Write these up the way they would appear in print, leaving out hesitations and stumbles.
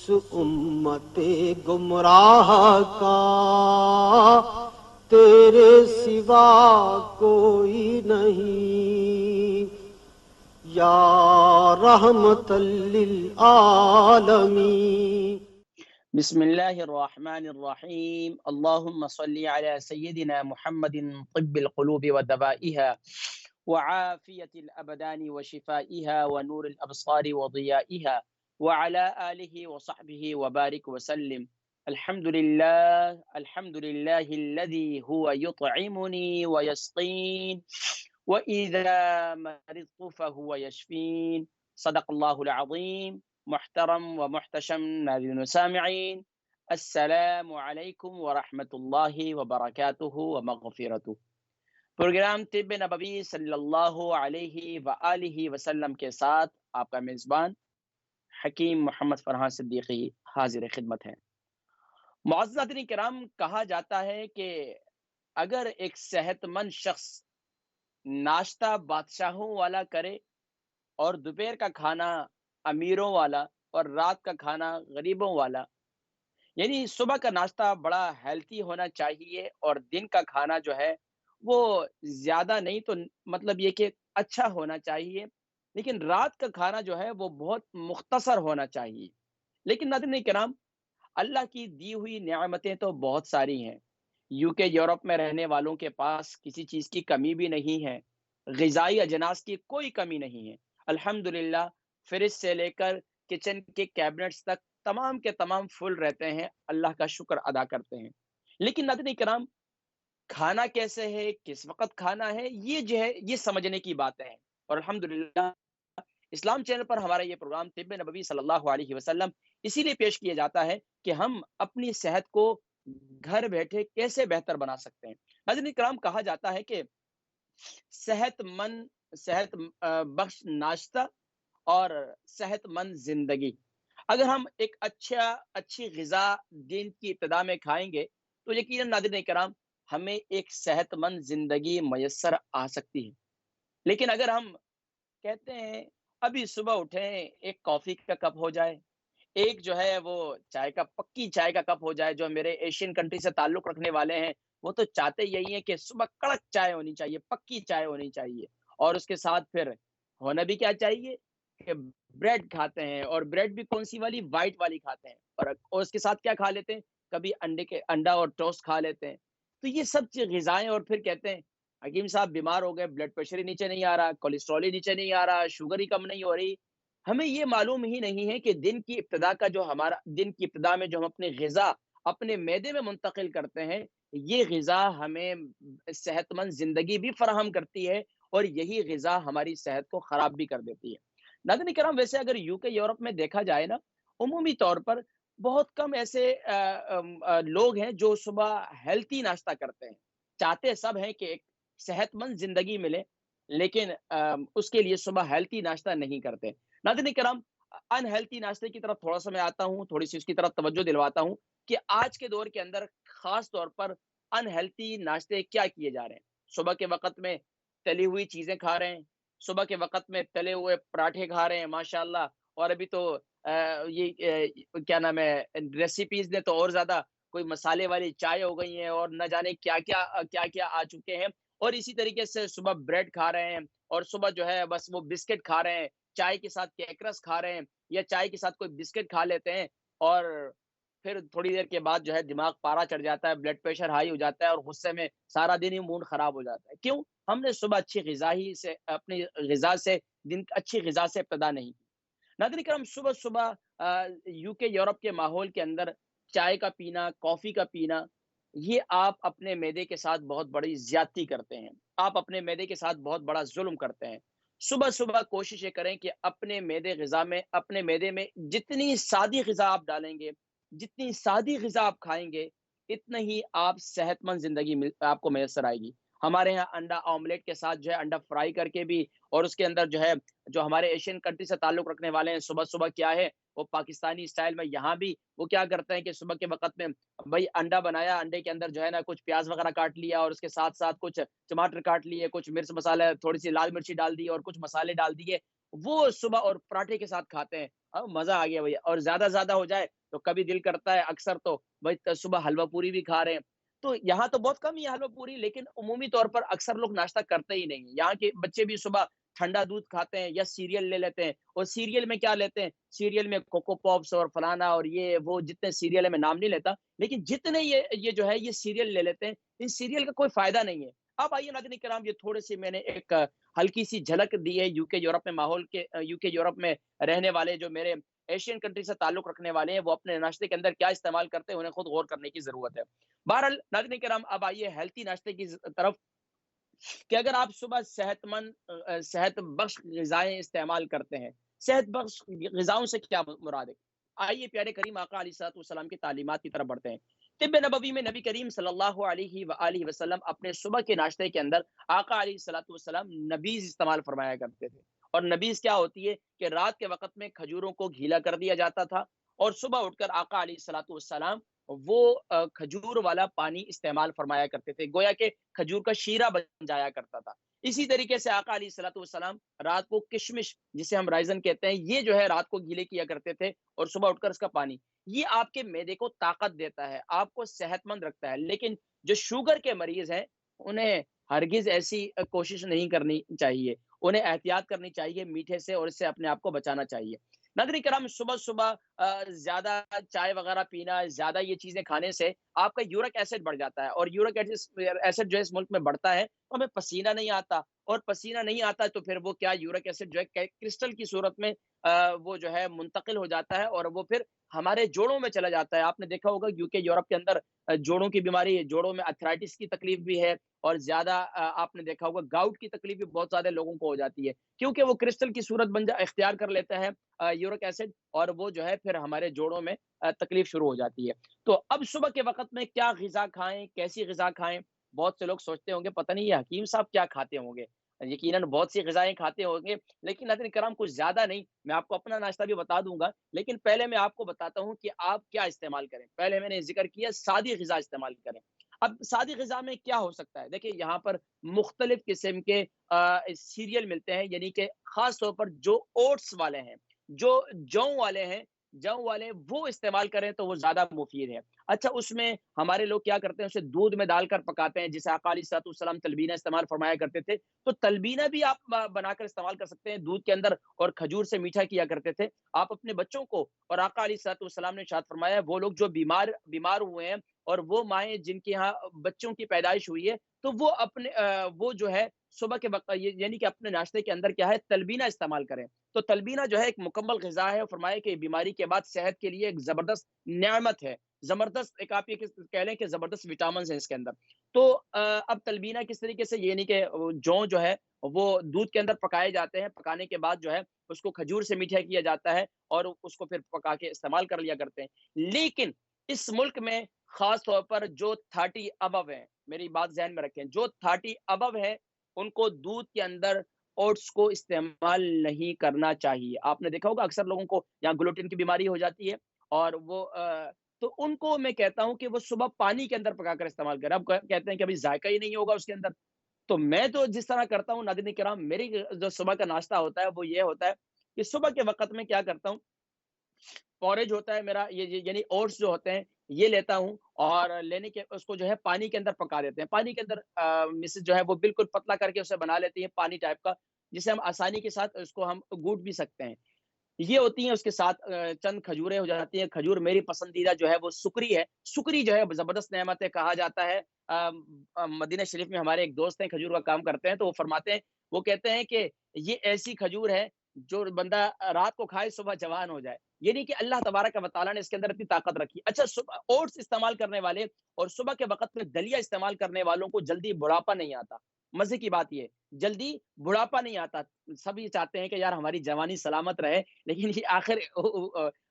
امت گمراہ کا تیرے سوا کوئی نہیں، یا رحمت للعالمین۔ بسم اللہ الرحمن الرحیم، اللہم صلی علی سیدنا محمد طب القلوب ودوائها وعافیت الابدان وشفائها ونور الابصار وضیائها وعلى آلہ وصحبہ وبارک وسلم۔ الحمد للہ الذی هو یطعمنی ویسقین وإذا مرضت فهو یشفین۔ صدق اللہ العظیم۔ محترم و محتشم ناظرین و سامعین، السلام علیکم ورحمۃ اللہ وبرکاتہ و مغفرتہ۔ پروگرام طب نبوی صلی اللہ علیہ وآلہ وسلم کے ساتھ آپ کا میزبان حکیم محمد فرحان صدیقی حاضر خدمت ہے۔ معزز ناظرین کرام، کہا جاتا ہے کہ اگر ایک صحت مند شخص ناشتہ بادشاہوں والا کرے اور دوپہر کا کھانا امیروں والا اور رات کا کھانا غریبوں والا، یعنی صبح کا ناشتہ بڑا ہیلتھی ہونا چاہیے اور دن کا کھانا جو ہے وہ زیادہ نہیں تو مطلب یہ کہ اچھا ہونا چاہیے، لیکن رات کا کھانا جو ہے وہ بہت مختصر ہونا چاہیے۔ لیکن ناظرین کرام، اللہ کی دی ہوئی نعمتیں تو بہت ساری ہیں۔ UK یورپ میں رہنے والوں کے پاس کسی چیز کی کمی بھی نہیں ہے، غذائی اجناس کی کوئی کمی نہیں ہے الحمدللہ۔ فریج سے لے کر کچن کے کیبنٹس تک تمام کے تمام فل رہتے ہیں، اللہ کا شکر ادا کرتے ہیں۔ لیکن ناظرین کرام، کھانا کیسے ہے، کس وقت کھانا ہے، یہ جو ہے یہ سمجھنے کی باتیں ہیں۔ اور الحمدللہ اسلام چینل پر ہمارا یہ پروگرام طب نبوی صلی اللہ علیہ وسلم اسی لیے پیش کیا جاتا ہے کہ ہم اپنی صحت کو گھر بیٹھے کیسے بہتر بنا سکتے ہیں۔ ناظرین کرام، کہا جاتا ہے کہ صحت بخش ناشتہ اور صحت مند زندگی، اگر ہم ایک اچھی غذا دن کی ابتدا میں کھائیں گے تو یقیناً ناظرین کرام ہمیں ایک صحت مند زندگی میسر آ سکتی ہے۔ لیکن اگر ہم کہتے ہیں ابھی صبح اٹھیں ایک کافی کا کپ ہو جائے، ایک جو ہے وہ پکی چائے کا کپ ہو جائے، جو میرے ایشین کنٹری سے تعلق رکھنے والے ہیں وہ تو چاہتے یہی ہیں کہ صبح کڑک چائے ہونی چاہیے، پکی چائے ہونی چاہیے، اور اس کے ساتھ پھر ہونا بھی کیا چاہیے کہ بریڈ کھاتے ہیں، اور بریڈ بھی کون سی والی، وائٹ والی کھاتے ہیں، اور اس کے ساتھ کیا کھا لیتے ہیں، کبھی انڈا اور ٹوسٹ کھا لیتے ہیں۔ تو یہ سب چیز غذائیں، اور پھر کہتے ہیں حکیم صاحب بیمار ہو گئے، بلڈ پریشر ہی نیچے نہیں آ رہا، کولیسٹرول ہی نیچے نہیں آ رہا، شوگر ہی کم نہیں ہو رہی۔ ہمیں یہ معلوم ہی نہیں ہے کہ دن کی ابتدا میں جو ہم اپنی غذا اپنے معدے میں منتقل کرتے ہیں، یہ غذا ہمیں صحت مند زندگی بھی فراہم کرتی ہے، اور یہی غذا ہماری صحت کو خراب بھی کر دیتی ہے۔ ناظرین کرام، ویسے اگر UK یورپ میں دیکھا جائے نا، عمومی طور پر بہت کم ایسے لوگ ہیں جو صبح ہیلتھی ناشتہ کرتے ہیں۔ چاہتے سب ہیں کہ ایک صحت مند زندگی ملے، لیکن اس کے لیے صبح ہیلتھی ناشتہ نہیں کرتے۔ ناظرین کرام، ان ہیلتھی ناشتے کی طرف تھوڑا سا میں آتا ہوں، تھوڑی سی اس کی طرف توجہ دلواتا ہوں کہ آج کے دور کے اندر خاص طور پر ان ہیلتھی ناشتے کیا کیے جا رہے ہیں۔ صبح کے وقت میں تلی ہوئی چیزیں کھا رہے ہیں، صبح کے وقت میں تلے ہوئے پراٹھے کھا رہے ہیں ماشاءاللہ، اور ابھی تو یہ کیا نام ہے، ریسیپیز نے تو اور زیادہ کوئی مسالے والی چائے ہو گئی ہیں، اور نہ جانے کیا کیا آ چکے ہیں۔ اور اسی طریقے سے صبح بریڈ کھا رہے ہیں، اور صبح جو ہے بس وہ بسکٹ کھا رہے ہیں، چائے کے ساتھ کیکرس کھا رہے ہیں، یا چائے کے ساتھ کوئی بسکٹ کھا لیتے ہیں، اور پھر تھوڑی دیر کے بعد جو ہے دماغ پارا چڑھ جاتا ہے، بلڈ پریشر ہائی ہو جاتا ہے، اور غصے میں سارا دن ہی موڈ خراب ہو جاتا ہے۔ کیوں؟ ہم نے صبح اچھی غذا سے ابتدا نہیں کی۔ ناظرین کرام، صبح UK یورپ کے ماحول کے اندر چائے کا پینا، کافی کا پینا، یہ آپ اپنے معدے کے ساتھ بہت بڑی زیادتی کرتے ہیں، آپ اپنے معدے کے ساتھ بہت بڑا ظلم کرتے ہیں۔ صبح کوشش یہ کریں کہ اپنے معدے میں جتنی سادی غذا آپ ڈالیں گے، جتنی سادی غذا آپ کھائیں گے، اتنا ہی آپ صحت مند زندگی آپ کو میسر آئے گی۔ ہمارے ہاں انڈا آملیٹ کے ساتھ جو ہے انڈا فرائی کر کے بھی، اور اس کے اندر جو ہے جو ہمارے ایشین کنٹری سے تعلق رکھنے والے ہیں، صبح کیا ہے وہ پاکستانی اسٹائل میں یہاں بھی وہ کیا کرتے ہیں کہ صبح کے وقت میں بھائی انڈا بنایا، انڈے کے اندر جو ہے نا کچھ پیاز وغیرہ کاٹ لیا، اور اس کے ساتھ کچھ ٹماٹر کاٹ لیے، کچھ مرچ مسالہ، تھوڑی سی لال مرچی ڈال دی، اور کچھ مسالے ڈال دیے، وہ صبح اور پراٹھے کے ساتھ کھاتے ہیں۔ اب مزہ آ گیا بھیا. اور زیادہ ہو جائے تو کبھی دل کرتا ہے اکثر تو بھائی صبح حلوہ پوری بھی کھا رہے ہیں. تو یہاں تو بہت کم ہی حلوہ پوری، لیکن عمومی طور پر اکثر لوگ ناشتہ کرتے ہی نہیں. یہاں کے بچے بھی صبح ٹھنڈا دودھ کھاتے ہیں یا سیریل لے لیتے ہیں. اور سیریل میں کیا لیتے ہیں؟ سیریل میں کوکو پاپس اور فلانا اور یہ وہ جتنے سیریل ہے میں نام نہیں لیتا، لیکن جتنے یہ جو ہے یہ سیریل لے لیتے ہیں، ان سیریل کا کوئی فائدہ نہیں ہے. اب آئیے ناظرین کرام، یہ تھوڑے سے میں نے ایک ہلکی سی جھلک دی ہے یو کے یورپ میں ماحول کے. یو کے یورپ میں رہنے والے جو میرے ایشین کنٹری سے تعلق رکھنے والے ہیں، وہ اپنے ناشتے کے اندر کیا استعمال کرتے ہیں، انہیں خود غور کرنے کی ضرورت ہے. بہرحال ناظرین کرام، اب آئیے ہیلتھی ناشتے کی طرف، کہ اگر آپ صبح صحت بخش غذائیں استعمال کرتے ہیں. صحت بخش غذاؤں سے کیا مراد ہے؟ آئیے پیارے کریم آقا علیہ الصلوۃ والسلام کی تعلیمات کی طرف بڑھتے ہیں. طب نبوی میں نبی کریم صلی اللہ علیہ وآلہ وسلم اپنے صبح کے ناشتے کے اندر آقا علیہ الصلوۃ والسلام نبیذ استعمال فرمایا کرتے تھے. اور نبیذ کیا ہوتی ہے؟ کہ رات کے وقت میں کھجوروں کو گیلا کر دیا جاتا تھا، اور صبح اٹھ کر آقا علیہ الصلوۃ والسلام وہ کھجور والا پانی استعمال فرمایا کرتے تھے، گویا کہ کھجور کا شیرہ بن جایا کرتا تھا. اسی طریقے سے آقا علیہ الصلوۃ والسلام رات کو کشمش، جسے ہم رائزن کہتے ہیں، یہ جو ہے رات کو گیلے کیا کرتے تھے، اور صبح اٹھ کر اس کا پانی. یہ آپ کے معدے کو طاقت دیتا ہے، آپ کو صحت مند رکھتا ہے. لیکن جو شوگر کے مریض ہیں انہیں ہرگز ایسی کوشش نہیں کرنی چاہیے، انہیں احتیاط کرنی چاہیے میٹھے سے، اور اس سے اپنے آپ کو بچانا چاہیے. ناظرین کرام، صبح صبح زیادہ چائے وغیرہ پینا، زیادہ یہ چیزیں کھانے سے آپ کا یورک ایسڈ بڑھ جاتا ہے، اور یورک ایسڈ جو ہے اس ملک میں بڑھتا ہے تو ہمیں پسینہ نہیں آتا، اور پسینہ نہیں آتا تو پھر وہ کیا، یورک ایسڈ جو ہے کرسٹل کی صورت میں وہ جو ہے منتقل ہو جاتا ہے، اور وہ پھر ہمارے جوڑوں میں چلا جاتا ہے. آپ نے دیکھا ہوگا یو کے یورپ کے اندر جوڑوں کی بیماری، جوڑوں میں ارتھرائٹس کی تکلیف بھی ہے، اور زیادہ آپ نے دیکھا ہوگا گاؤٹ کی تکلیف بھی بہت زیادہ لوگوں کو ہو جاتی ہے، کیونکہ وہ کرسٹل کی صورت اختیار کر لیتا ہے یورک ایسڈ، اور وہ جو ہے پھر ہمارے جوڑوں میں تکلیف شروع ہو جاتی ہے. تو اب صبح کے وقت میں کیا غذا کھائیں، کیسی غذا کھائیں؟ بہت سے لوگ سوچتے ہوں گے پتہ نہیں یہ حکیم صاحب کیا کھاتے ہوں گے. یقیناً بہت سی غذائیں کھاتے ہوں گے، لیکن ناظرین کرام کچھ زیادہ نہیں. میں آپ کو اپنا ناشتہ بھی بتا دوں گا، لیکن پہلے میں آپ کو بتاتا ہوں کہ آپ کیا استعمال کریں. پہلے میں نے ذکر کیا سادی غذا استعمال کریں. اب سادی غذا میں کیا ہو سکتا ہے؟ دیکھیں یہاں پر مختلف قسم کے سیریل ملتے ہیں، یعنی کہ خاص طور پر جو اوٹس والے ہیں، جو جوں والے ہیں، جوں والے وہ استعمال کریں تو وہ زیادہ مفید ہے. اچھا، اس میں ہمارے لوگ کیا کرتے ہیں، اسے دودھ میں ڈال کر پکاتے ہیں، جسے آقا علیہ الصلوۃ والسلام تلبینہ استعمال فرمایا کرتے تھے. تو تلبینہ بھی آپ بنا کر استعمال کر سکتے ہیں دودھ کے اندر، اور کھجور سے میٹھا کیا کرتے تھے. آپ اپنے بچوں کو، اور آقا علیہ الصلوۃ والسلام نے ارشاد فرمایا وہ لوگ جو بیمار ہوئے ہیں، اور وہ مائیں جن کے ہاں بچوں کی پیدائش ہوئی ہے، تو وہ اپنے وہ جو ہے صبح کے وقت یعنی کہ اپنے ناشتے کے اندر کیا ہے، تلبینہ استعمال کریں. تو تلبینہ جو ہے ایک مکمل غذا ہے، اور فرمایا کہ بیماری کے بعد صحت کے لیے ایک زبردست نعمت ہے، زبردست ایک آپ یہ کہہ لیں کہ زبردست وٹامنز ہیں اس کے اندر. تو اب تلبینہ کس طریقے سے، یہ نہیں کہ جو ہے وہ دودھ کے اندر پکائے جاتے ہیں، پکانے کے بعد جو ہے اس کو کھجور سے میٹھا کیا جاتا ہے، اور اس کو پھر پکا کے استعمال کر لیا کرتے ہیں. لیکن اس ملک میں خاص طور پر جو 30 ابو ہیں، میری بات ذہن میں رکھیں، جو 30 ابو ہیں ان کو دودھ کے اندر اوٹس کو استعمال نہیں کرنا چاہیے. آپ نے دیکھا ہوگا اکثر لوگوں کو یہاں گلوٹین کی بیماری ہو جاتی ہے، اور وہ تو ان کو میں کہتا ہوں کہ وہ صبح پانی کے اندر پکا کر استعمال کریں. اب کہتے ہیں کہ ابھی ذائقہ ہی نہیں ہوگا اس کے اندر. تو میں تو جس طرح کرتا ہوں ناظرین کرام، میری جو صبح کا ناشتہ ہوتا ہے وہ یہ ہوتا ہے کہ صبح کے وقت میں کیا کرتا ہوں، پوریج ہوتا ہے میرا، یعنی اوٹس جو ہوتے ہیں یہ لیتا ہوں، اور لینے کے اس کو جو ہے پانی کے اندر پکا دیتے ہیں. پانی کے اندر مسز جو ہے وہ بالکل پتلا کر کے اسے بنا لیتی ہے پانی ٹائپ کا، جسے ہم آسانی کے ساتھ اس کو ہم گوٹ بھی سکتے ہیں. یہ ہوتی ہیں، اس کے ساتھ چند کھجوریں ہو جاتی ہیں. کھجور میری پسندیدہ جو ہے وہ سکری ہے. سکری جو ہے زبردست نعمت ہے، کہا جاتا ہے. مدینہ شریف میں ہمارے ایک دوست ہیں کھجور کا کام کرتے ہیں، تو وہ فرماتے ہیں، وہ کہتے ہیں کہ یہ ایسی کھجور ہے جو بندہ رات کو کھائے صبح جوان ہو جائے. یعنی کہ اللہ تبارک و تعالیٰ نے اس کے اندر اتنی طاقت رکھی. اچھا، صبح اوٹس استعمال کرنے والے اور صبح کے وقت میں دلیا استعمال کرنے والوں کو جلدی بڑھاپا نہیں آتا. مزے کی بات یہ، جلدی بڑھاپا نہیں آتا. سب یہ چاہتے ہیں کہ یار ہماری جوانی سلامت رہے، لیکن یہ آخر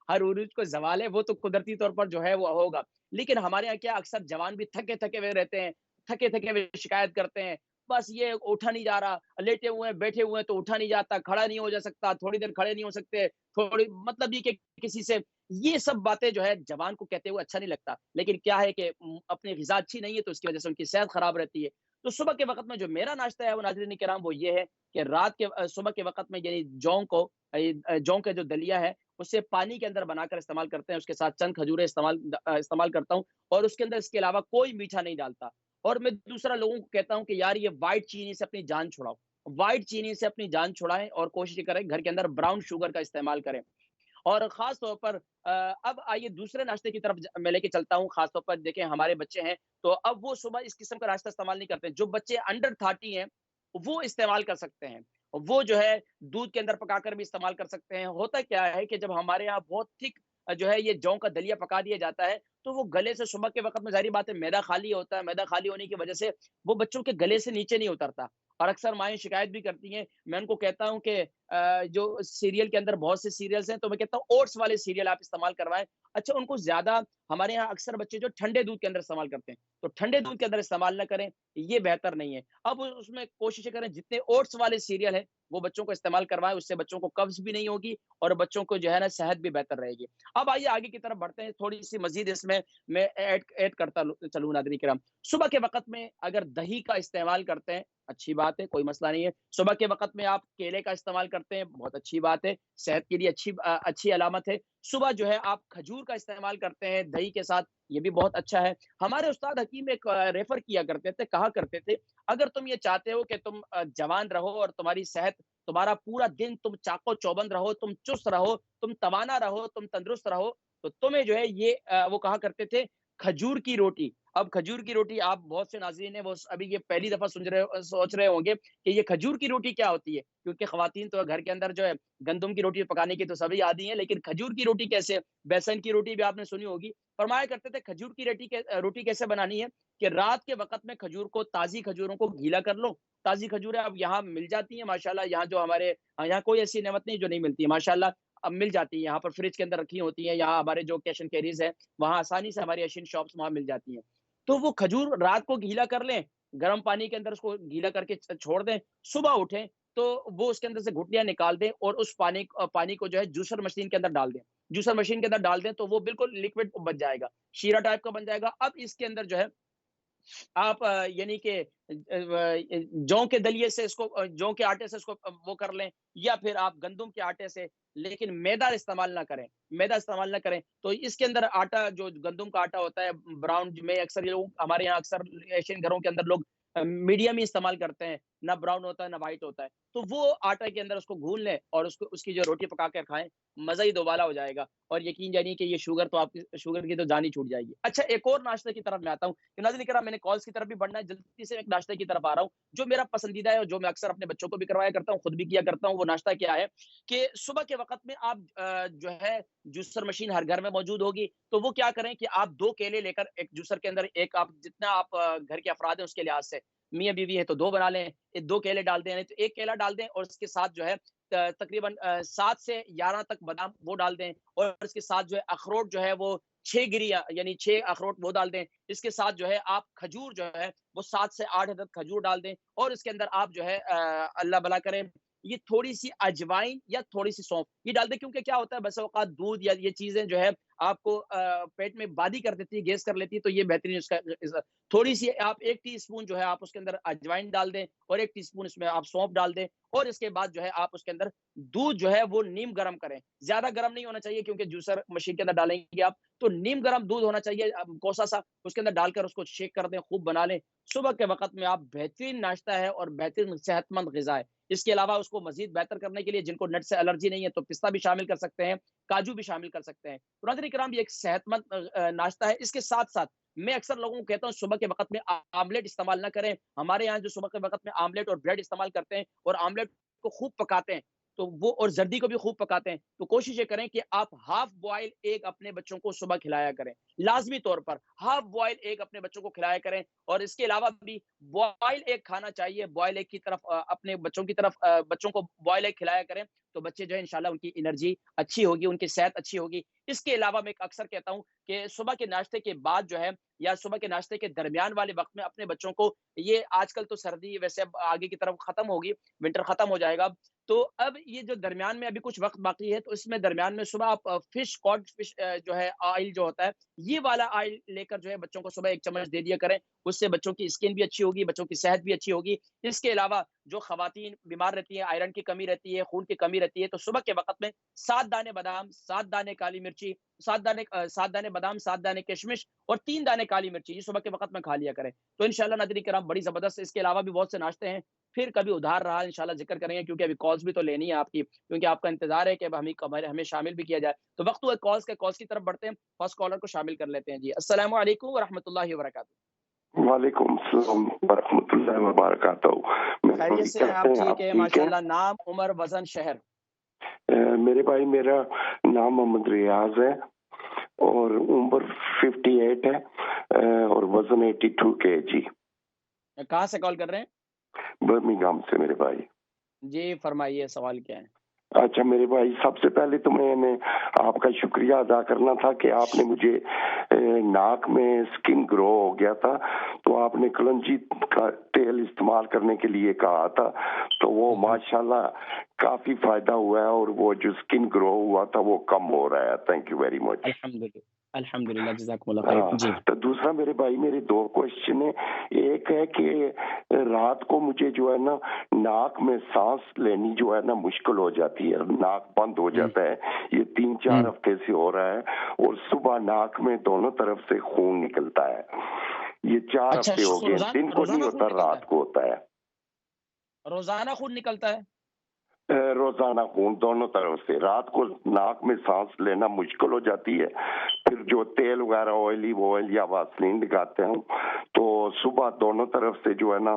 ہر عروج کو زوال ہے، وہ تو قدرتی طور پر جو ہے وہ ہوگا. لیکن ہمارے یہاں کیا، اکثر جوان بھی تھکے تھکے ہوئے رہتے ہیں، تھکے تھکے ہوئے شکایت کرتے ہیں، بس یہ اٹھا نہیں جا رہا، لیٹے ہوئے ہیں، بیٹھے ہوئے ہیں تو اٹھا نہیں جاتا، کھڑا نہیں ہو جا سکتا، تھوڑی دیر کھڑے نہیں ہو سکتے، تھوڑی مطلب یہ کہ کسی سے، یہ سب باتیں جو ہے جوان کو کہتے ہوئے اچھا نہیں لگتا. لیکن کیا ہے کہ اپنی غذا اچھی نہیں ہے تو اس کی وجہ سے ان کی صحت خراب رہتی ہے. تو صبح کے وقت میں جو میرا ناشتہ ہے وہ ناظرین کرام وہ یہ ہے کہ رات کے صبح کے وقت میں یعنی جوں کے جو دلیا ہے اس سے پانی کے اندر بنا کر استعمال کرتے ہیں، اس کے ساتھ چند کھجوریں استعمال کرتا ہوں، اور اس کے اندر اس کے علاوہ کوئی میٹھا نہیں ڈالتا۔ اور میں دوسرا لوگوں کو کہتا ہوں کہ یار یہ وائٹ چینی سے اپنی جان چھڑاؤ، وائٹ چینی سے اپنی جان چھڑائیں، اور کوشش کریں گھر کے اندر براؤن شوگر کا استعمال کریں۔ اور خاص طور پر اب آئیے دوسرے ناشتے کی طرف میں لے کے چلتا ہوں۔ خاص طور پر دیکھیں ہمارے بچے ہیں تو اب وہ صبح اس قسم کا ناشتہ استعمال نہیں کرتے۔ جو بچے انڈر 30 ہیں وہ استعمال کر سکتے ہیں، وہ جو ہے دودھ کے اندر پکا کر بھی استعمال کر سکتے ہیں۔ ہوتا کیا ہے کہ جب ہمارے یہاں بہت تھک جو ہے یہ جو کا دلیا پکا دیا جاتا ہے تو وہ گلے سے صبح کے وقت میں ظاہری بات ہے میدا خالی ہوتا ہے، میدا خالی ہونے کی وجہ سے وہ بچوں کے گلے سے نیچے نہیں اترتا، اور اکثر مائیں شکایت بھی کرتی ہیں۔ میں ان کو کہتا ہوں کہ جو سیریل کے اندر بہت سے سیریلز ہیں تو میں کہتا ہوں اوٹس والے سیریل آپ استعمال کروائیں۔ اچھا ان کو زیادہ ہمارے یہاں اکثر بچے جو ٹھنڈے دودھ کے اندر استعمال کرتے ہیں تو ٹھنڈے دودھ کے اندر استعمال نہ کریں، یہ بہتر نہیں ہے۔ اب اس میں کوشش کریں جتنے اوٹس والے سیریل ہیں وہ بچوں کو استعمال کروائیں، اس سے بچوں کو قبض بھی نہیں ہوگی اور بچوں کو جو ہے نا صحت بھی بہتر رہے گی۔ اب آئیے آگے کی طرف بڑھتے ہیں، تھوڑی سی مزید اس میں ایڈ کرتا چلوں ناظرین کرام۔ صبح کے وقت میں اگر دہی کا استعمال کرتے ہیں اچھی بات ہے، کوئی مسئلہ نہیں ہے۔ صبح کے وقت میں آپ کیلے کا استعمال کرتے ہیں بہت اچھی بات ہے، صحت کے لیے اچھی علامت ہے۔ صبح جو ہے آپ کھجور کا استعمال کرتے ہیں دہی کے ساتھ، یہ بھی بہت اچھا ہے۔ ہمارے استاد حکیم ایک ریفر کیا کرتے تھے، کہا کرتے تھے اگر تم یہ چاہتے ہو کہ تم جوان رہو اور تمہاری صحت، تمہارا پورا دن تم چاقو چوبند رہو، تم چست رہو، تم توانا رہو، تم تندرست رہو، تو تمہیں جو ہے یہ وہ کہا کرتے تھے کھجور کی روٹی۔ اب کھجور کی روٹی آپ بہت سے ناظرین ہیں وہ ابھی یہ پہلی دفعہ سوچ رہے ہوں گے کہ یہ کھجور کی روٹی کیا ہوتی ہے، کیونکہ خواتین تو گھر کے اندر جو ہے گندم کی روٹی پکانے کی تو سبھی عادی ہیں، لیکن کھجور کی روٹی کیسے؟ بیسن کی روٹی بھی آپ نے سنی ہوگی۔ فرمایا کرتے تھے کھجور کی روٹی کیسے بنانی ہے کہ رات کے وقت میں کھجور کو، تازی کھجوروں کو گیلا کر لو۔ تازی کھجوریں اب یہاں مل جاتی ہیں ماشاءاللہ، یہاں جو ہمارے یہاں کوئی ایسی نعمت نہیں جو نہیں ملتی ہے ماشاءاللہ، اب مل جاتی ہے یہاں پر، فریج کے اندر رکھی ہوتی ہیں، یہاں ہمارے جو کیش اینڈ کیریز ہے وہاں آسانی سے ہماری ایشین شاپس وہاں مل جاتی ہیں۔ تو وہ کھجور رات کو گیلا کر لیں، گرم پانی کے اندر اس کو گیلا کر کے چھوڑ دیں، صبح اٹھیں تو وہ اس کے اندر سے گھٹیاں نکال دیں اور اس پانی کو جو ہے جوسر مشین کے اندر ڈال دیں، جوسر مشین کے اندر ڈال دیں تو وہ بالکل لکوڈ بن جائے گا، شیرہ ٹائپ کا بن جائے گا۔ اب اس کے اندر جو ہے آپ یعنی کہ جو کے دلیے سے اس کو، جو کے آٹے سے اس کو وہ کر لیں، یا پھر آپ گندم کے آٹے سے، لیکن میدا استعمال نہ کریں، میدا استعمال نہ کریں۔ تو اس کے اندر آٹا جو گندم کا آٹا ہوتا ہے براؤن میں، اکثر یہ لوگ ہمارے یہاں اکثر ایشین گھروں کے اندر لوگ میڈیم ہی استعمال کرتے ہیں، نہ براؤن ہوتا ہے نہ وائٹ ہوتا ہے، تو وہ آٹا کے اندر اس کو گھول لیں اور اس کی جو روٹی پکا کر کھائیں، مزہ ہی دوبالا ہو جائے گا۔ اور یقین جانیے کہ یہ شوگر تو آپ کی، شوگر کی تو جان ہی چھوٹ جائے گی۔ اچھا ایک اور ناشتے کی طرف میں آتا ہوں کہ ناظرین کرام میں نے کالز کی طرف بھی بڑھنا ہے، جلدی سے ایک ناشتے کی طرف آ رہا ہوں جو میرا پسندیدہ ہے اور جو میں اکثر اپنے بچوں کو بھی کروایا کرتا ہوں، خود بھی کیا کرتا ہوں۔ وہ ناشتہ کیا ہے کہ صبح کے وقت میں آپ جو ہے جوسر مشین ہر گھر میں موجود ہوگی، تو وہ کیا کریں کہ آپ 2 کیلے لے کر ایک جوسر کے اندر، ایک آپ جتنا آپ گھر کے افراد ہیں اس کے لحاظ سے، میاں بیوی ہے تو 2 بنا لیں، 2 کیلے ڈال دیں، تو 1 کیلا ڈال دیں، اور اس کے ساتھ جو ہے تقریباً 7 سے 11 تک بادام وہ ڈال دیں، اور اس کے ساتھ جو ہے اخروٹ جو ہے وہ 6 گریاں یعنی 6 اخروٹ وہ ڈال دیں۔ اس کے ساتھ جو ہے آپ کھجور جو ہے وہ 7 سے 8 عدد کھجور ڈال دیں، اور اس کے اندر آپ جو ہے اللہ بھلا کریں یہ تھوڑی سی اجوائن یا تھوڑی سی سونف یہ ڈال دیں، کیونکہ کیا ہوتا ہے بس اوقات دودھ یا یہ چیزیں جو ہے آپ کو پیٹ میں بادی کر دیتی ہے، گیس کر لیتی ہے، تو یہ بہترین اس کا تھوڑی سی آپ 1 ٹی اسپون جو ہے آپ اس کے اندر اجوائن ڈال دیں، اور 1 ٹی اسپون اس میں آپ سونف ڈال دیں، اور اس کے بعد جو ہے آپ اس کے اندر دودھ جو ہے وہ نیم گرم کریں، زیادہ گرم نہیں ہونا چاہیے کیونکہ جوسر مشین کے اندر ڈالیں گے آپ، تو نیم گرم دودھ ہونا چاہیے کوسا سا، اس کے اندر ڈال کر اس کو شیک کر دیں، خوب بنا لیں۔ صبح کے وقت میں آپ بہترین ناشتہ ہے اور بہترین صحت مند غذا ہے۔ اس کے علاوہ اس کو مزید بہتر کرنے کے لیے جن کو نٹ سے الرجی نہیں ہے تو پستہ بھی شامل کر سکتے ہیں، کاجو بھی شامل کر سکتے ہیں۔ تو ناظرین کرام یہ ایک صحت مند ناشتہ ہے۔ اس کے ساتھ ساتھ میں اکثر لوگوں کو کہتا ہوں صبح کے وقت میں آملیٹ استعمال نہ کریں۔ ہمارے یہاں جو صبح کے وقت میں آملیٹ اور بریڈ استعمال کرتے ہیں اور آملیٹ کو خوب پکاتے ہیں تو وہ، اور زردی کو بھی خوب پکاتے ہیں، تو کوشش یہ کریں کہ آپ ہاف بوائل ایک اپنے بچوں کو صبح کھلایا کریں، لازمی طور پر ہاف بوائل ایک اپنے بچوں کو کھلایا کریں۔ اور اس کے علاوہ بھی بوائل ایک کھانا چاہیے، بوائل ایک کی طرف اپنے بچوں کی طرف بچوں کو بوائل ایک کھلایا کریں، تو بچے جو ہے انشاءاللہ ان کی انرجی اچھی ہوگی، ان کی صحت اچھی ہوگی۔ اس کے علاوہ میں اکثر کہتا ہوں کہ صبح کے ناشتے کے بعد جو ہے یا صبح کے ناشتے کے درمیان والے وقت میں اپنے بچوں کو، یہ آج کل تو سردی ویسے اب آگے کی طرف ختم ہوگی، ونٹر ختم ہو جائے گا، تو اب یہ جو درمیان میں ابھی کچھ وقت باقی ہے تو اس میں درمیان میں صبح آپ فش کاڈ فش جو ہے آئل جو ہوتا ہے، یہ والا آئل لے کر جو ہے بچوں کو صبح ایک چمچ دے دیا کریں، اس سے بچوں کی اسکن بھی اچھی ہوگی، بچوں کی صحت بھی اچھی ہوگی۔ اس کے علاوہ جو خواتین بیمار رہتی ہیں، آئرن کی کمی رہتی ہے، خون کی کمی رہتی ہے، تو صبح کے وقت میں 7 دانے بادام، 7 دانے کالی مرچی، 7 دانے بادام، 7 دانے کشمش اور 3 دانے کالی مرچی، یہ صبح کے وقت میں کھا لیا کریں تو انشاءاللہ ناظرین کرام بڑی زبردست۔ اس کے علاوہ بھی بہت سے ناشتے ہیں، پھر کبھی ادھار رہا انشاءاللہ ذکر کریں گے، کیونکہ ابھی کالز بھی تو لینی ہے آپ کی، کیونکہ آپ کا انتظار ہے کہ اب ہمیں شامل بھی کیا جائے، تو وقت ہوا کالز کی طرف بڑھتے ہیں، فرسٹ کالر کو شامل کر لیتے ہیں جی۔ السلام علیکم ورحمۃ اللہ وبرکاتہ۔ وعلیکم السلام ورحمۃ اللہ وبرکاتہ۔ خیریت سے ہیں آپ؟ ٹھیک ہے ماشاءاللہ۔ نام، عمر، وزن، شہر؟ میرے بھائی میرا نام محمد ریاض ہے اور عمر 58 ہے اور وزن 82 kg۔ کہاں سے کال کر رہے ہیں؟ برمنگھم سے میرے بھائی۔ جی فرمائیے، سوال کیا ہے؟ اچھا میرے بھائی، سب سے پہلے تو میں نے آپ کا شکریہ ادا کرنا تھا کہ آپ نے مجھے ناک میں سکن گرو ہو گیا تھا تو آپ نے کلنجی کا تیل استعمال کرنے کے لیے کہا تھا، تو وہ ماشاءاللہ کافی فائدہ ہوا ہے اور وہ جو سکن گرو ہوا تھا وہ کم ہو رہا ہے۔ Thank you very much. الحمدللہ جزاکم اللہ خیر۔ جی تو دوسرا میرے بھائی، میرے 2 کوشچن ہیں۔ ایک ہے کہ رات کو مجھے جو ہے نا ناک میں سانس لینی جو ہے نا مشکل ہو جاتی ہے، ناک بند ہو جاتا ہے، یہ 3-4 ہفتے سے ہو رہا ہے، اور صبح ناک میں دونوں طرف سے خون نکلتا ہے، یہ 4 ہفتے ہو گئے، دن کو نہیں ہوتا رات کو ہوتا ہے۔ روزانہ خون نکلتا ہے؟ روزانہ خون دونوں طرف سے، رات کو ناک میں سانس لینا مشکل ہو جاتی ہے، پھر جو تیل وغیرہ آئل یا واسلین لگاتے ہیں تو صبح دونوں طرف سے جو ہے نا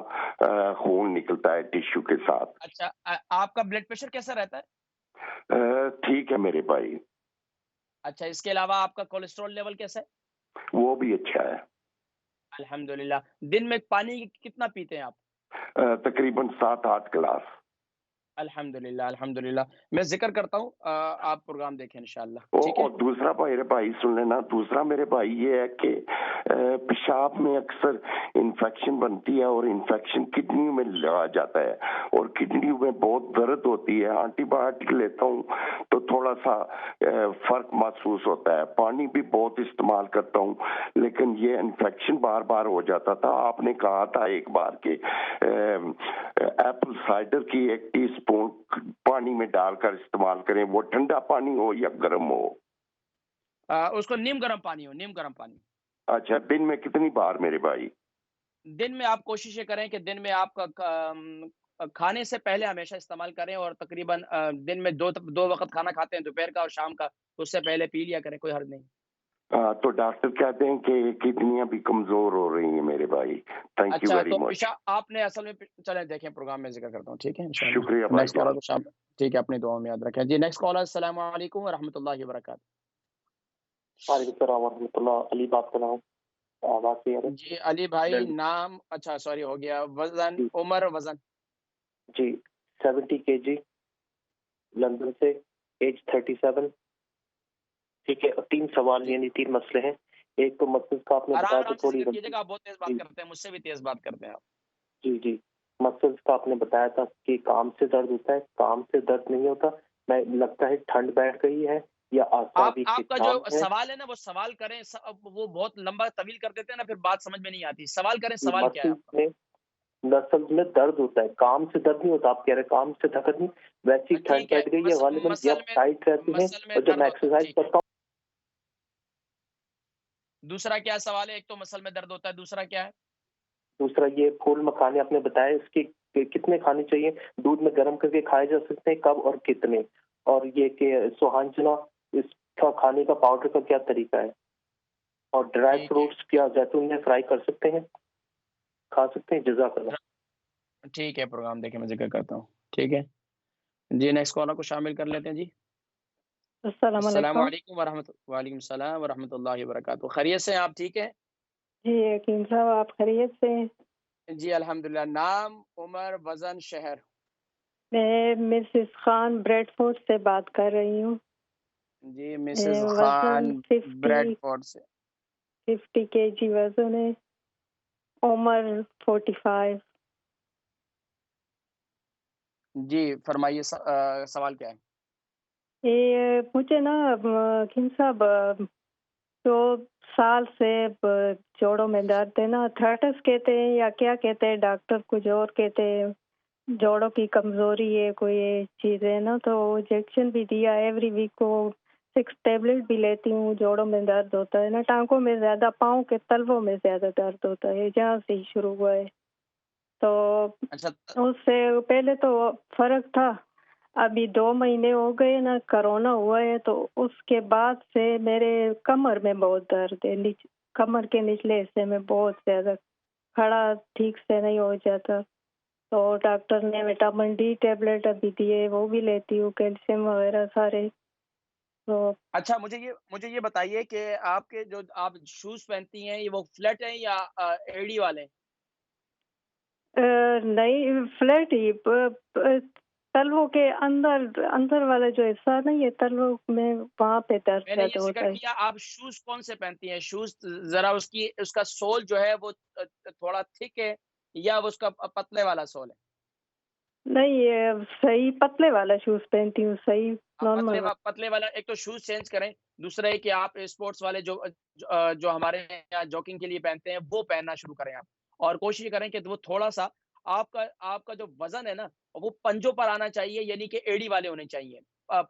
خون نکلتا ہے ٹیشو کے ساتھ۔ اچھا آپ کا بلڈ پریشر کیسا رہتا ہے؟ ٹھیک ہے میرے بھائی۔ اچھا اس کے علاوہ آپ کا کولیسٹرول لیول کیسا ہے؟ وہ بھی اچھا ہے الحمدللہ۔ دن میں پانی کتنا پیتے ہیں آپ؟ تقریباً 7-8 گلاس۔ الحمدللہ الحمدللہ، میں ذکر کرتا ہوں، آپ پروگرام دیکھیں انشاءاللہ، ٹھیک ہے؟ اور دوسرا میرے بھائی سن لینا، دوسرا میرے بھائی یہ ہے کہ پیشاب میں اکثر انفیکشن بنتی ہے اور انفیکشن کڈنیوں میں لگا جاتا ہے اور کڈنیوں میں بہت درد ہوتی ہے، اینٹی بایوٹک لیتا ہوں تو تھوڑا سا فرق محسوس ہوتا ہے، پانی بھی بہت استعمال کرتا ہوں لیکن یہ انفیکشن بار بار ہو جاتا تھا۔ آپ نے کہا تھا ایک بار کہ ایپل سائڈر کی 1 ٹی اسپون پانی میں ڈال کر استعمال کریں، وہ ٹھنڈا پانی ہو یا گرم ہو؟ اس کو نیم گرم پانی ہو، نیم گرم پانی۔ اچھا دن میں کتنی بار میرے بھائی؟ دن میں آپ کوشش یہ کریں کہ دن میں آپ کا کھانے سے پہلے ہمیشہ استعمال کریں، اور تقریباً دن میں 2 وقت کھانا کھاتے ہیں، دوپہر کا اور شام کا، تو اس سے پہلے پی لیا کریں، کوئی حرج نہیں۔ تو ڈاکٹر کہتے ہیں کہ کڈنیاں بھی کمزور ہو رہی ہیں میرے بھائی۔ تھینک یو اچھا ویری تو مچ۔ آپ نے اصل میں چلیں دیکھیں پروگرام میں ذکر کرتا ہوں، ٹھیک ہے انشاءاللہ۔ شکریہ بھائی نیکسٹ کالر جان۔ کو شامل، ٹھیک ہے، اپنی دعاؤں میں یاد رکھیں جی۔ نیکسٹ کالر، السلام علیکم ورحمۃ اللہ وبرکاتہ۔ وعلیکم السلام ورحمۃ اللہ۔ علی بات کر رہا ہوں، آواز کلیئر ہے؟ جی علی بھائی، نام، اچھا سوری ہو گیا، وزن، عمر، وزن؟ جی 70 kg، لندن سے، ایج 37۔ ٹھیک ہے، 3 سوال یعنی 3 مسئلے ہیں۔ ایک تو مسلس کا آپ نے بتایا تو تھوڑی ذکر کیجیے گا، آپ بہت تیز بات کرتے ہیں، مجھ سے بھی تیز بات کرتے ہیں آپ۔ جی مسلس کا آپ نے بتایا تھا کہ کام سے درد ہوتا ہے، کام سے درد نہیں ہوتا، میں لگتا ہے ٹھنڈ بیٹھ گئی ہے یا آسابی آپ کا کام جو ہے۔ سوال ہے نا وہ سوال کریں، وہ بہت لمبا طویل کر دیتے ہیں نا، پھر بات سمجھ میں نہیں آتی، سوال کریں، سوال کیا ہے آپ کا؟ نسل میں درد ہوتا ہے، کام سے درد نہیں ہوتا، آپ کہہ رہے کام سے طاقت نہیں، ویسی ٹھنڈ بیٹھ گئی ہے غالباً یا ٹائٹ رہتی ہے، اور جب میں ایکسرسائز کرتا ہوں۔ دوسرا کیا سوال ہے؟ ایک تو مسل میں درد ہوتا ہے، دوسرا کیا ہے؟ دوسرا یہ پھول مکھانے آپ نے بتایا، اس کی کتنے کھانے چاہیے؟ دودھ میں گرم کر کے کھائے جا سکتے ہیں، کب اور کتنے؟ اور یہ کہ سوہانجنا اس کا کھانے کا پاؤڈر کا کیا طریقہ ہے؟ اور ڈرائی فروٹس کیا زیتون میں فرائی کر سکتے ہیں، کھا سکتے ہیں؟ جزاک اللہ۔ ٹھیک ہے، پروگرام دیکھیں، میں ذکر کرتا ہوں، ٹھیک ہے جی۔ نیکسٹ کالر کو شامل کر لیتے ہیں جی۔ السلام علیکم وعلیکم السلام ورحمۃ اللہ وبرکاتہ۔ خیریت سے ہیں آپ؟ ٹھیک ہے جی یقین صاحب، آپ خیریت سے ہیں؟ جی الحمدللہ۔ نام، عمر، وزن، شہر؟ میں مسز خان بریڈ فورٹ سے بات کر رہی ہوں۔ جی مسز وزن خان بریڈ 50 فورڈ سے. 50 kg وزن ہے. عمر 45. جی فرمائیے سوال کیا ہے؟ یہ مجھے نا حکیم صاحب 2 سال سے جوڑوں میں درد ہے نا. تھرٹس کہتے ہیں یا کیا کہتے ہیں ڈاکٹر, کچھ اور کہتے ہیں. جوڑوں کی کمزوری ہے کوئی چیز ہے نا, تو انجیکشن بھی دیا ایوری ویک کو 6 ٹیبلٹ بھی لیتی ہوں. جوڑوں میں درد ہوتا ہے نا, ٹانگوں میں زیادہ, پاؤں کے تلووں میں زیادہ درد ہوتا ہے, جہاں سے ہی شروع ہوا ہے. تو اچھا اس سے پہلے تو فرق تھا, ابھی 2 مہینے ہو گئے نا کرونا ہوا ہے, تو اس کے بعد سے میرے کمر میں بہت درد ہے. کمر کے نچلے حصے میں بہت زیادہ, کھڑا ٹھیک سے نہیں ہو جاتا. تو ڈاکٹر نے وٹامن ڈی ٹیبلٹ ابھی دیے, وہ بھی لیتی ہوں, کیلشیم وغیرہ سارے. تو اچھا مجھے یہ بتائیے کہ آپ کے جو آپ شوز پہنتی ہیں یہ وہ فلیٹ ہیں یا ایڑی والے ہیں؟ نہیں فلیٹ ہی, تلووں کے اندر والا جو حصہ نہیں ہے تلووں میں, وہاں پہ درد میں نے زیادہ یہ ہوتا ذکر ہے. کیا آپ شوز کون سے پہنتی ہیں. شوز ذرا اس کا سول جو ہے وہ تھوڑا تھک ہے یا اس کا پتلے والا سول ہے؟ نہیں یہ صحیح پتلے والا شوز پہنتی ہوں, صحیح نارمل. پتلے والا. ایک تو شوز چینج کریں, دوسرا ہے کہ آپ اسپورٹس والے جو ہمارے یہاں جاگنگ کے لیے پہنتے ہیں وہ پہننا شروع کریں آپ, اور کوشش کریں کہ وہ تھوڑا سا آپ کا جو وزن ہے نا وہ پنجوں پر آنا چاہیے, یعنی کہ ایڑی والے ہونے چاہیے.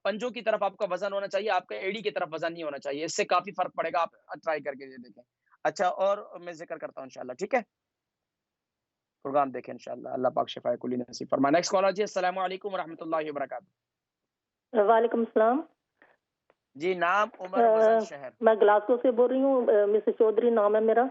پنجوں کی طرف آپ کا وزن ہونا چاہیے, آپ کا ایڑی کی طرف وزن نہیں ہونا چاہیے. اس سے کافی فرق پڑے گا, آپ ٹرائی کر کے دیکھیں. اچھا, اور میں ذکر کرتا ہوں انشاءاللہ, ٹھیک ہے. پروگرام دیکھیں انشاءاللہ, اللہ پاک شفا کلی نصیب فرمائے. نیکسٹ کالر جی, السلام علیکم ورحمۃ اللہ وبرکاتہ. وعلیکم السلام. جی نام, عمر, وزن, شہر. میں گلاسگو سے بول رہی ہوں, مسز چودھری نام ہے میرا.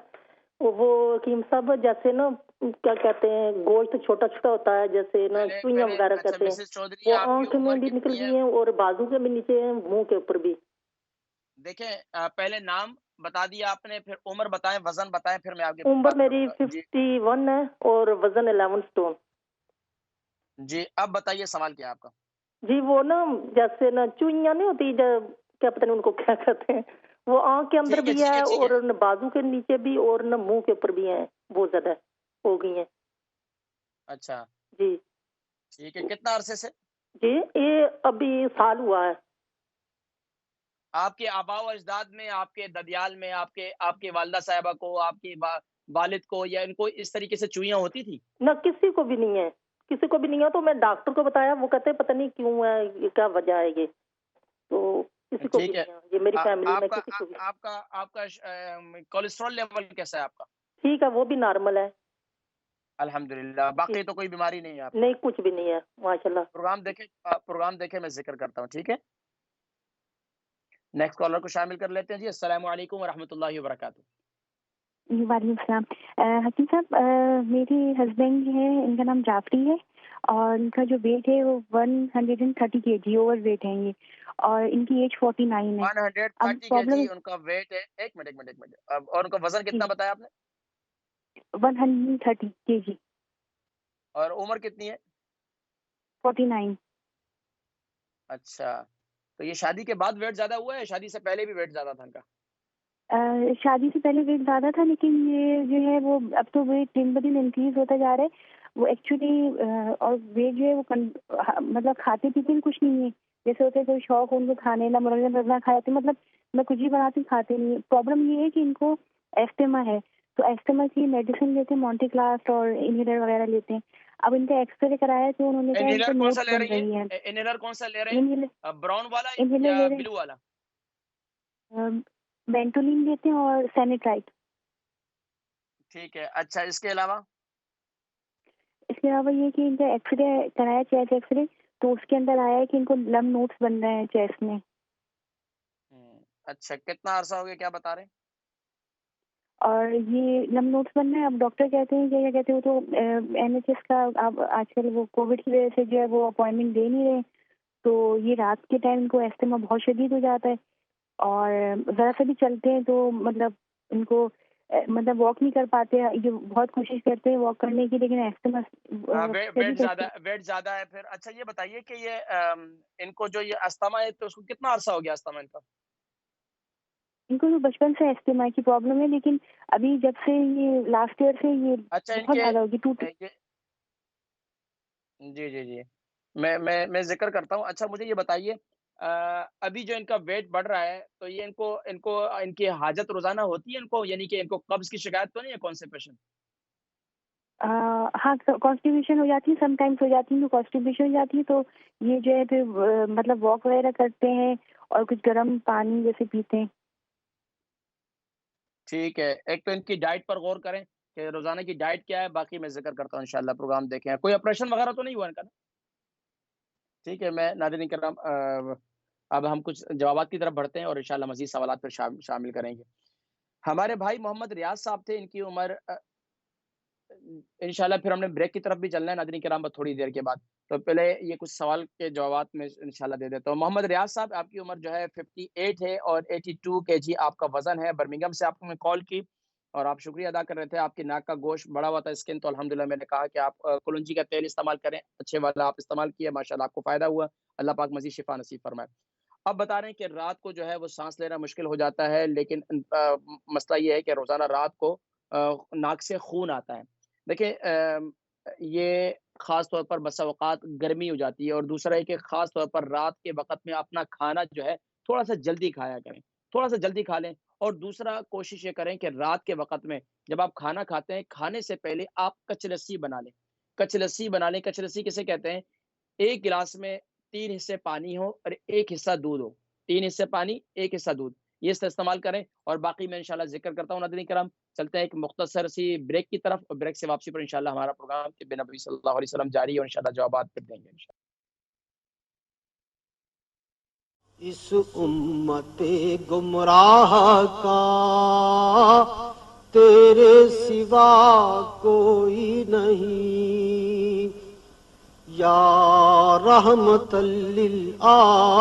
وہ حکیم صاحب جیسے نا کیا کہتے ہیں گوشت چھوٹا چھوٹا ہوتا ہے, جیسے نا سوئیاں وغیرہ اچھا کہتے ہیں, مسز چودھری, وہ آپ کی آنکھ میں عمر بھی نکل کتنی ہے؟ گئی ہیں اور بازو کے بھی نیچے ہیں, منہ کے اوپر بھی. دیکھیں پہلے نام بتا دیا آپ نے, پھر عمر بتائیں, وزن بتائیں, پھر میں آگے عمر بات میری کروں گا. جی 51 ہے اور وزن 11 سٹون. جی اب بتائیے سوال کیا آپ کا. جی وہ نا جیسے نا چوئیاں نہیں ہوتی, کیا پتہ نہیں ان کو کیا کہتے ہیں, وہ آنکھ کے اندر بھی ہے اور بازو کے نیچے بھی اور نہ منہ کے اوپر بھی ہیں, بہت زیادہ ہو گئی ہیں. اچھا جی ٹھیک ہے. کتنا عرصے سے؟ جی یہ ابھی سال ہوا ہے. آپ کے آباء و اجداد میں, آپ کے ددیال میں, آپ کے والدہ صاحبہ کو, آپ کے والد کو, یا ان کو اس طریقے سے چوئیاں ہوتی تھی؟ نہ کسی کو بھی نہیں ہے, کسی کو بھی نہیں ہے. تو میں ڈاکٹر کو بتایا, وہ کہتے پتہ نہیں کیوں ہے, یہ کیا وجہ ہے یہ, تو کسی کو بھی ٹھیک ہے. نہیں ہے. یہ میری فیملی میں کسی کو بھی. آپ کا کولیسٹرول لیول کیسا ہے آپ کا؟ ٹھیک ہے, وہ بھی نارمل ہے الحمدللہ. باقی تو کوئی بیماری نہیں ہے آپ کو؟ نہیں کچھ بھی نہیں ہے ماشاءاللہ. پروگرام دیکھیں, میں ذکر کرتا ہوں, ٹھیک ہے. نیکسٹ کالر کو شامل کر لیتے ہیں جی. السلام علیکم ورحمۃ اللہ وبرکاتہ. وعلیکم السلام. حکیم صاحب میری ہسبینڈ ہے, ان کا نام جعفری ہے, اور ان کا جو ویٹ ہے وہ 130 kg اوور ویٹ ہے یہ, اور ان کی ایج 49 ہے. 130 kg ان کا ویٹ ہے. ایک منٹ. اور ان کا وزن کتنا بتایا آپ نے؟ 130 kg. اور عمر کتنی ہے؟ 49. اچھا, تو یہ شادی کے بعد ویٹ زیادہ ہوا ہے, شادی سے پہلے بھی ویٹ زیادہ تھا ان کا؟ شادی سے پہلے ویٹ زیادہ تھا, لیکن یہ جو ہے وہ اب تو ویٹ دن بدن انکریز ہوتا جا رہا ہے. وہ ایکچولی اور ویٹ جو ہے وہ مطلب کھاتے پیتے بھی کچھ نہیں ہے. جیسے ہوتے کوئی شوق ان کو کھانے لا مرغا کھاتے, مطلب میں کچھ بھی بناتی کھاتے نہیں. پرابلم یہ ہے کہ ان کو ایسٹما ہے, تو ایسٹما کی میڈیسن لیتے ہیں, مونٹی کلاس اور انہیلر وغیرہ لیتے ہیں. اب ان کا ایکس رے کرایا تو انہوں نے کہا ان کو انہیلر کون سا نوٹس لے بن رہی رہی ہے. انہیلر کون سا لے رہے ہیں, براؤن والا انہیلر یا لے رہے بلو والا؟ وینٹولین لیتے ہیں اور سینیٹرائٹ. ٹھیک ہے. اچھا اس کے علاوہ؟ اس کے علاوہ یہ کہ ان کا ایکس رے کرایا, چیسٹ ایکس رے, تو اس کے اندر آیا ہے کہ ان کو لم نوٹس بن رہے ہیں چیسٹ میں. اچھا کتنا عرصہ ہو گیا, کیا بتا رہے ہیں؟ اور یہ لم نوٹس بن رہے ہیں. اب ڈاکٹر کہتے ہیں کہ کیا کہتے ہیں, تو این ایچ ایس کا اب آج کل وہ کووڈ کی وجہ سے جو ہے وہ اپوائنٹمنٹ دے نہیں رہے, تو یہ رات کے ٹائم کو ایسٹما بہت شدید ہو جاتا ہے, اور ذرا سا بھی چلتے ہیں تو مطلب ان کو مطلب واک نہیں کر پاتے، جو بہت کوشش کرتے ہیں واک کرنے کی لیکن ایسٹما ویٹ زیادہ ہے پھر. اچھا یہ بتائیے کہ یہ ان کو جو یہ استما ہے تو اس کو کتنا عرصہ ہو گیا استما ان کا؟ ان کو تو بچپن سے ایسٹما کی پرابلم ہے، لیکن ابھی جب سے یہ لاسٹ ایئر سے یہ اچھا ان بہت کے زیادہ ہوگی جی میں ذکر کرتا ہوں. اچھا مجھے یہ بتائیے ابھی جو ان کا ویٹ بڑھ رہا ہے تو یہ ان کی حاجت روزانہ ہوتی ہے ان کو، یعنی کہ ان کو قبض کی شکایت تو نہیں ہے کانسٹیپیشن؟ ہاں کانسٹیپیشن ہو جاتی ہے، سم ٹائمس ہو جاتی ہے، تو کانسٹیپیشن ہو جاتی ہے تو یہ جو ہے پھر مطلب واک وغیرہ کرتے ہیں اور کچھ گرم پانی جیسے پیتے ہیں. ٹھیک ہے، ایک تو ان کی ڈائٹ پر غور کریں کہ روزانہ کی ڈائٹ کیا ہے، باقی میں ذکر کرتا ہوں انشاءاللہ. پروگرام دیکھیں. کوئی آپریشن وغیرہ تو نہیں ہوا ان کا نا؟ ٹھیک ہے، میں ناظرین کرام اب ہم کچھ جوابات کی طرف بڑھتے ہیں اور انشاءاللہ مزید سوالات پھر شامل کریں گے. ہمارے بھائی محمد ریاض صاحب تھے، ان کی عمر انشاءاللہ پھر ہم نے بریک کی طرف بھی چلنا ہے ناظرین کرام تھوڑی دیر کے بعد، تو پہلے یہ کچھ سوال کے جوابات میں انشاءاللہ دے دیتا ہوں. محمد ریاض صاحب آپ کی عمر جو ہے 58 ہے اور 82 kg آپ کا وزن ہے. برمنگھم سے آپ کو میں کال کی اور آپ شکریہ ادا کر رہے تھے. آپ کی ناک کا گوشت بڑا ہوا تھا، اسکن تو الحمدللہ میں نے کہا کہ آپ کلونجی کا تیل استعمال کریں، اچھے والا آپ استعمال کیے، ماشاءاللہ آپ کو فائدہ ہوا. اللہ پاک مزید شفا نصیب فرمائے. اب بتا رہے ہیں کہ رات کو جو ہے وہ سانس لینا مشکل ہو جاتا ہے، لیکن مسئلہ یہ ہے کہ روزانہ رات کو ناک سے خون آتا ہے. دیکھیں یہ خاص طور پر بسا اوقات گرمی ہو جاتی ہے، اور دوسرا ہے کہ خاص طور پر رات کے وقت میں اپنا کھانا جو ہے تھوڑا سا جلدی کھایا کریں، تھوڑا سا جلدی کھا لیں. اور دوسرا کوشش یہ کریں کہ رات کے وقت میں جب آپ کھانا کھاتے ہیں، کھانے سے پہلے آپ کچ لسی بنا لیں. کچ لسی بنا لیں. کچ لسی کسے کہتے ہیں؟ ایک گلاس میں 3 حصے پانی ہو اور 1 حصہ دودھ ہو. 3 حصے پانی، 1 حصہ دودھ، یہ استعمال کریں. اور باقی میں انشاءاللہ ذکر کرتا ہوں. ناظرین کرام چلتے ہیں ایک مختصر سی بریک کی طرف، اور بریک سے واپسی پر انشاءاللہ ہمارا پروگرام طب نبوی صلی اللہ علیہ وسلم جاری ہے اور انشاءاللہ جوابات پھر دیں گے انشاءاللہ. اس امت گمراہ کا تیرے سوا کوئی نہیں، یا رحمت للعالمین.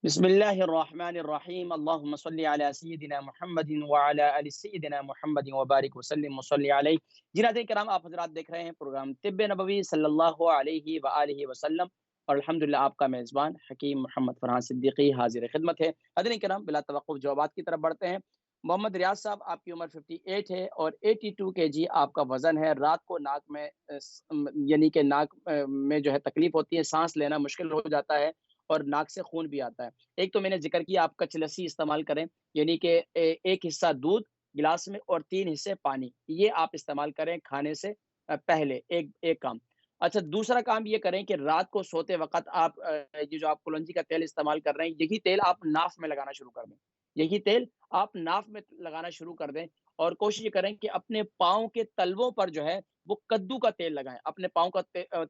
بسم اللہ الرحمن الرحیم. اللہم صلی علی سیدنا محمد وعلی آل سیدنا محمد وبارک وسلم وصلی علیہ. جی ناظرین کرام، آپ حضرات دیکھ رہے ہیں پروگرام طب نبوی صلی اللہ علیہ وآلہ وسلم، اور الحمدللہ آپ کا میزبان حکیم محمد فرحان صدیقی حاضر خدمت ہے. ناظرین کرام بلا توقف جوابات کی طرف بڑھتے ہیں. محمد ریاض صاحب آپ کی عمر 58 ہے اور 82 kg آپ کا وزن ہے. رات کو ناک میں یعنی کہ ناک میں جو ہے تکلیف ہوتی ہے، سانس لینا مشکل ہو جاتا ہے اور ناک سے خون بھی آتا ہے. ایک تو میں نے ذکر کیا آپ کچ لسی استعمال کریں، یعنی کہ 1 حصہ دودھ گلاس میں اور 3 حصے پانی، یہ آپ استعمال کریں کھانے سے پہلے. ایک کام. اچھا دوسرا کام یہ کریں کہ رات کو سوتے وقت آپ یہ جو آپ کلونجی کا تیل استعمال کر رہے ہیں، یہی تیل آپ ناف میں لگانا شروع کر دیں. یہی تیل آپ ناف میں لگانا شروع کر دیں، اور کوشش یہ کریں کہ اپنے پاؤں کے تلووں پر جو ہے وہ کدو کا تیل لگائیں. اپنے پاؤں کا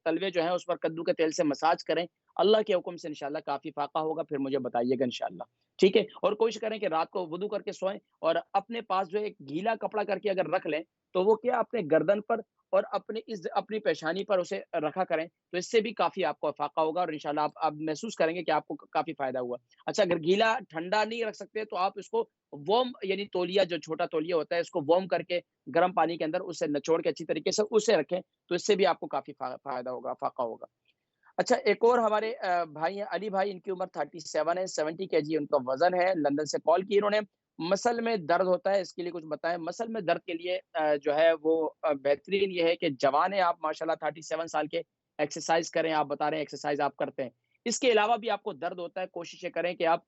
تلوے جو ہیں اس پر کدو کے تیل سے مساج کریں. اللہ کے حکم سے انشاءاللہ کافی فاقہ ہوگا، پھر مجھے بتائیے گا انشاءاللہ. ٹھیک ہے. اور کوشش کریں کہ رات کو وضو کر کے سوئیں، اور اپنے پاس جو ہے ایک گیلا کپڑا کر کے اگر رکھ لیں تو وہ کیا اپنے گردن پر اور اپنی پیشانی پر اسے رکھا کریں، تو اس سے بھی کافی آپ کو فاقہ ہوگا، اور انشاءاللہ آپ محسوس کریں گے کہ آپ کو کافی فائدہ ہوا. اچھا اگر گیلا ٹھنڈا نہیں رکھ سکتے تو آپ اس کو وارم، یعنی تولیہ جو چھوٹا تولیہ ہوتا ہے اس کو وارم کر کے گرم پانی کے اندر اسے نچوڑ کے اچھی طریقے سے اسے رکھیں، تو اس سے بھی آپ کو کافی فائدہ ہوگا، فاقہ ہوگا. اچھا ایک اور ہمارے بھائی ہیں علی بھائی، ان کی عمر 37 ہے، 70 kg ان کا وزن ہے. لندن سے کال کی انہوں نے. مسل میں درد ہوتا ہے، اس کے لیے کچھ بتائیں. مسل میں درد کے لیے جو ہے وہ بہترین یہ ہے کہ جوان ہیں آپ ماشاءاللہ 37 سال کے، ایکسرسائز کریں. آپ بتا رہے ہیں ایکسرسائز آپ کرتے ہیں. اس کے علاوہ بھی آپ کو درد ہوتا ہے، کوشش یہ کریں کہ آپ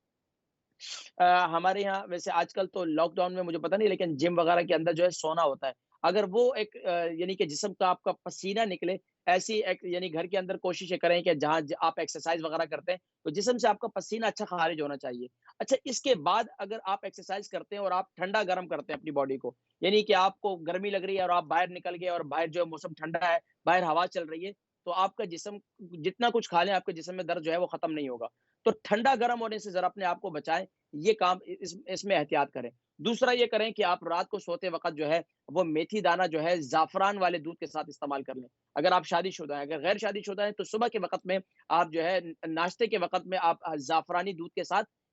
ہمارے یہاں ویسے آج کل تو لاک ڈاؤن میں مجھے پتہ نہیں، لیکن جم وغیرہ کے اندر جو ہے سونا ہوتا ہے. اگر وہ ایک یعنی کہ جسم کا آپ کا پسینہ نکلے، ایسی یعنی گھر کے اندر کوشش کریں کہ جہاں آپ ایکسرسائز وغیرہ کرتے ہیں تو جسم سے آپ کا پسینہ اچھا خارج ہونا چاہیے. اچھا اس کے بعد اگر آپ ایکسرسائز کرتے ہیں اور آپ ٹھنڈا گرم کرتے ہیں اپنی باڈی کو، یعنی کہ آپ کو گرمی لگ رہی ہے اور آپ باہر نکل گئے اور باہر جو موسم ٹھنڈا ہے، باہر ہوا چل رہی ہے، تو آپ کا جسم جتنا کچھ کھا لیں آپ کے جسم میں درد جو ہے وہ ختم نہیں ہوگا. تو ٹھنڈا گرم ہونے سے ذرا اپنے آپ کو بچائیں، یہ کام اس میں احتیاط کریں. دوسرا یہ کریں کہ آپ رات کو سوتے وقت جو ہے وہ میتھی دانہ جو ہے زعفران والے دودھ کے ساتھ استعمال کر لیں. اگر آپ شادی شدہ ہیں، اگر غیر شادی شدہ ہیں تو صبح کے وقت میں آپ جو ہے ناشتے کے وقت میں آپ زعفرانی دودھ کے ساتھ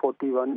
41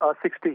60।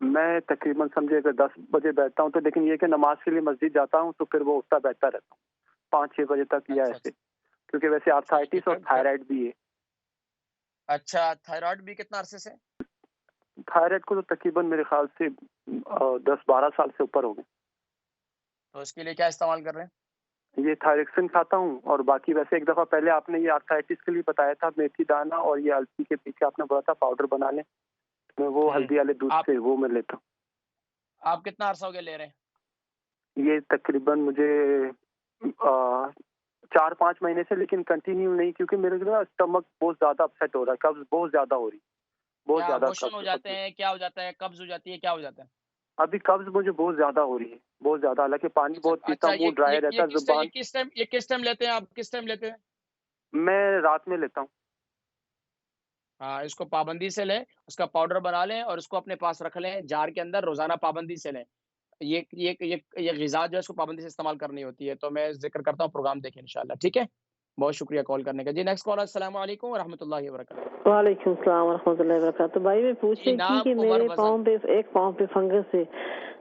میں تقریباً سمجھے اگر 10 بجے بیٹھتا ہوں تو، لیکن یہ کہ نماز کے لیے مسجد جاتا ہوں تو پھر وہ اٹھتا بیٹھتا رہتا ہوں 5-6 بجے تک یا ایسے، کیونکہ ویسے آرتھرائٹس اور تھائرائڈ بھی ہے۔ اچھا، تھائرائڈ بھی کتنا عرصے سے؟ تھائرائڈ کو تو تقریباً میرے خیال سے 10-12 سال سے اوپر ہو گئے۔ تو اس کے لیے کیا استعمال کر رہے ہیں؟ یہ تھائریکسن کھاتا ہوں، اور باقی ویسے ایک دفعہ پہلے آپ نے یہ آرتھرائٹس کے لیے بتایا تھا میتھی دانہ اور یہ السی کے پیچھے آپ نے بولا تھا پاؤڈر بنا لیں، میں وہ ہلدی والے دودھ سے وہ میں لیتا ہوں۔ آپ کتنا عرصہ ہو گیا لے رہے ہیں؟ یہ تقریباً مجھے 4-5 مہینے سے، لیکن کنٹینیو نہیں، کیونکہ میرے جو اسٹمک بہت زیادہ اپسیٹ ہو رہا ہے، قبض بہت زیادہ ہو رہی، بہت زیادہ موشن ہو جاتے ہیں، کیا ہو جاتا ہے، قبض ہو جاتی ہے، کیا ہو جاتا ہے؟ ابھی قبض مجھے بہت زیادہ ہو رہی ہے، بہت زیادہ، حالانکہ پانی بہت پیتا ہوں، منہ ڈرائی رہتا ہے، زبان۔ یہ کس ٹائم لیتے ہیں آپ؟ کس ٹائم لیتے ہیں؟ میں رات میں لیتا ہوں۔ ہاں، اس کو پابندی سے لیں، اس کا پاؤڈر بنا لیں اور اس کو اپنے پاس رکھ لیں جار کے اندر، روزانہ پابندی سے لیں۔ یہ غذا جو ہے اس کو پابندی سے استعمال کرنی ہوتی ہے۔ تو میں ذکر کرتا ہوں، پروگرام دیکھیں انشاءاللہ، ٹھیک ہے؟ بہت شکریہ کال کرنے کا۔ جی نیکسٹ کال، السلام علیکم ورحمۃ اللہ وبرکاتہ۔ وعلیکم السلام ورحمۃ اللہ وبرکاتہ۔ بھائی میں پوچھ رہی تھی کہ میرے پاؤں پہ ایک پاؤں پہ فنگس ہے،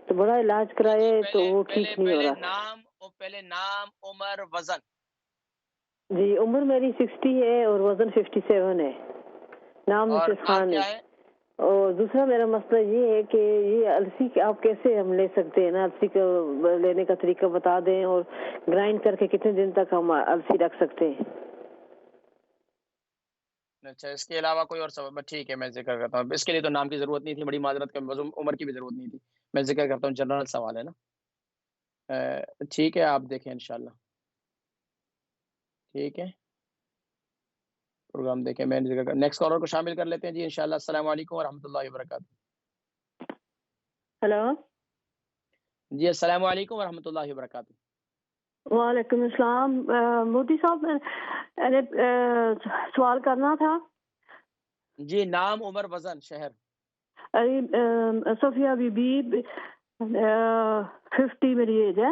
تو بڑا علاج کرایا ہے تو وہ ٹھیک نہیں ہو رہا۔ پہلے نام، عمر، وزن۔ جی عمر میری 60 ہے اور وزن 57 ہے، نام مسز خان ہے۔ اور دوسرا میرا مسئلہ یہ ہے کہ یہ السی آپ کیسے ہم لے سکتے ہیں نا، السی کا لینے کا طریقہ بتا دیں، اور گرائنڈ کر کے کتنے دن تک ہم السی رکھ سکتے ہیں؟ اچھا، اس کے علاوہ کوئی اور سبب؟ ٹھیک ہے، میں ذکر کرتا ہوں۔ اس کے لیے تو نام کی ضرورت نہیں تھی، بڑی معذرت کا، عمر کی بھی ضرورت نہیں تھی، میں ذکر کرتا ہوں، جنرل سوال ہے نا۔ ٹھیک ہے، آپ دیکھیں انشاءاللہ، ٹھیک ہے، پروگرام دیکھیں، میں ذکر کر نیکسٹ کالر کو شامل کر لیتے ہیں جی انشاءاللہ۔ السلام علیکم ورحمۃ اللہ وبرکاتہ۔ ہلو جی السلام علیکم ورحمۃ اللہ وبرکاتہ۔ وعلیکم السلام۔ مودی صاحب نے سوال کرنا تھا۔ جی نام، عمر، وزن، شہر۔ صفیہ بی بی، 50 میری ایج ہے۔